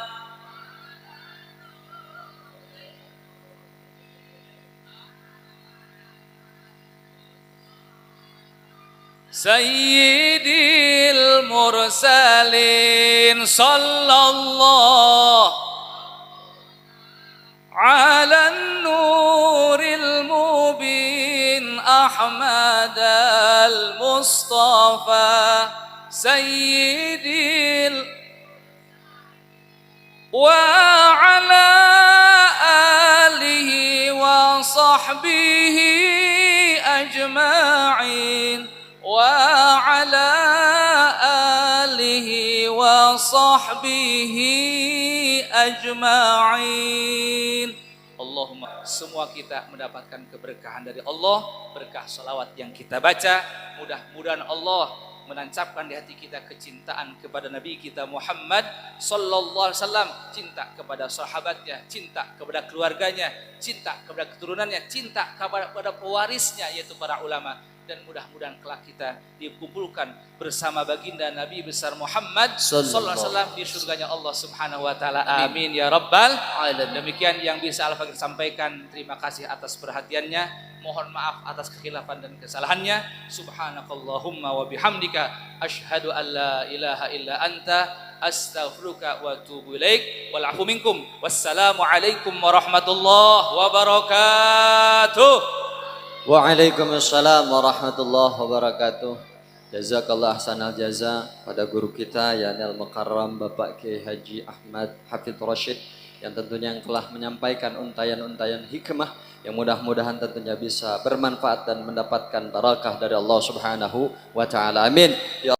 Speaker 2: sayyidil mursalin sallallahu أحمد المصطفى سيدي وعلى آله وصحبه أجمعين وعلى آله وصحبه أجمعين. Allahumma, semua kita mendapatkan keberkahan dari Allah, berkah salawat yang kita baca. Mudah-mudahan Allah menancapkan di hati kita kecintaan kepada Nabi kita Muhammad sallallahu alaihi wasallam, cinta kepada sahabatnya, cinta kepada keluarganya, cinta kepada keturunannya, cinta kepada pewarisnya yaitu para ulama, dan mudah-mudahan kelak kita dikumpulkan bersama baginda Nabi besar Muhammad sallallahu alaihi wasallam di surganya Allah Subhanahu wa taala. Amin ya rabbal alamin. Demikian yang bisa Al-Fakir sampaikan. Terima kasih atas perhatiannya. Mohon maaf atas kekhilafan dan kesalahannya. Subhanakallahumma wa bihamdika asyhadu an la ilaha illa anta astaghfiruka wa atubu ilaik. Wal afu minkum. Wassalamu alaikum warahmatullahi wabarakatuh.
Speaker 3: Waalaikumsalam warahmatullahi wabarakatuh. Jazakallah ahsanal jaza pada guru kita yakni Al-Mukarram Bapak Kiai Haji Ahmad Hafidz Rasyid, yang tentunya yang telah menyampaikan untayan-untayan hikmah yang mudah-mudahan tentunya bisa bermanfaat dan mendapatkan barakah dari Allah Subhanahu wa taala. Amin. Ya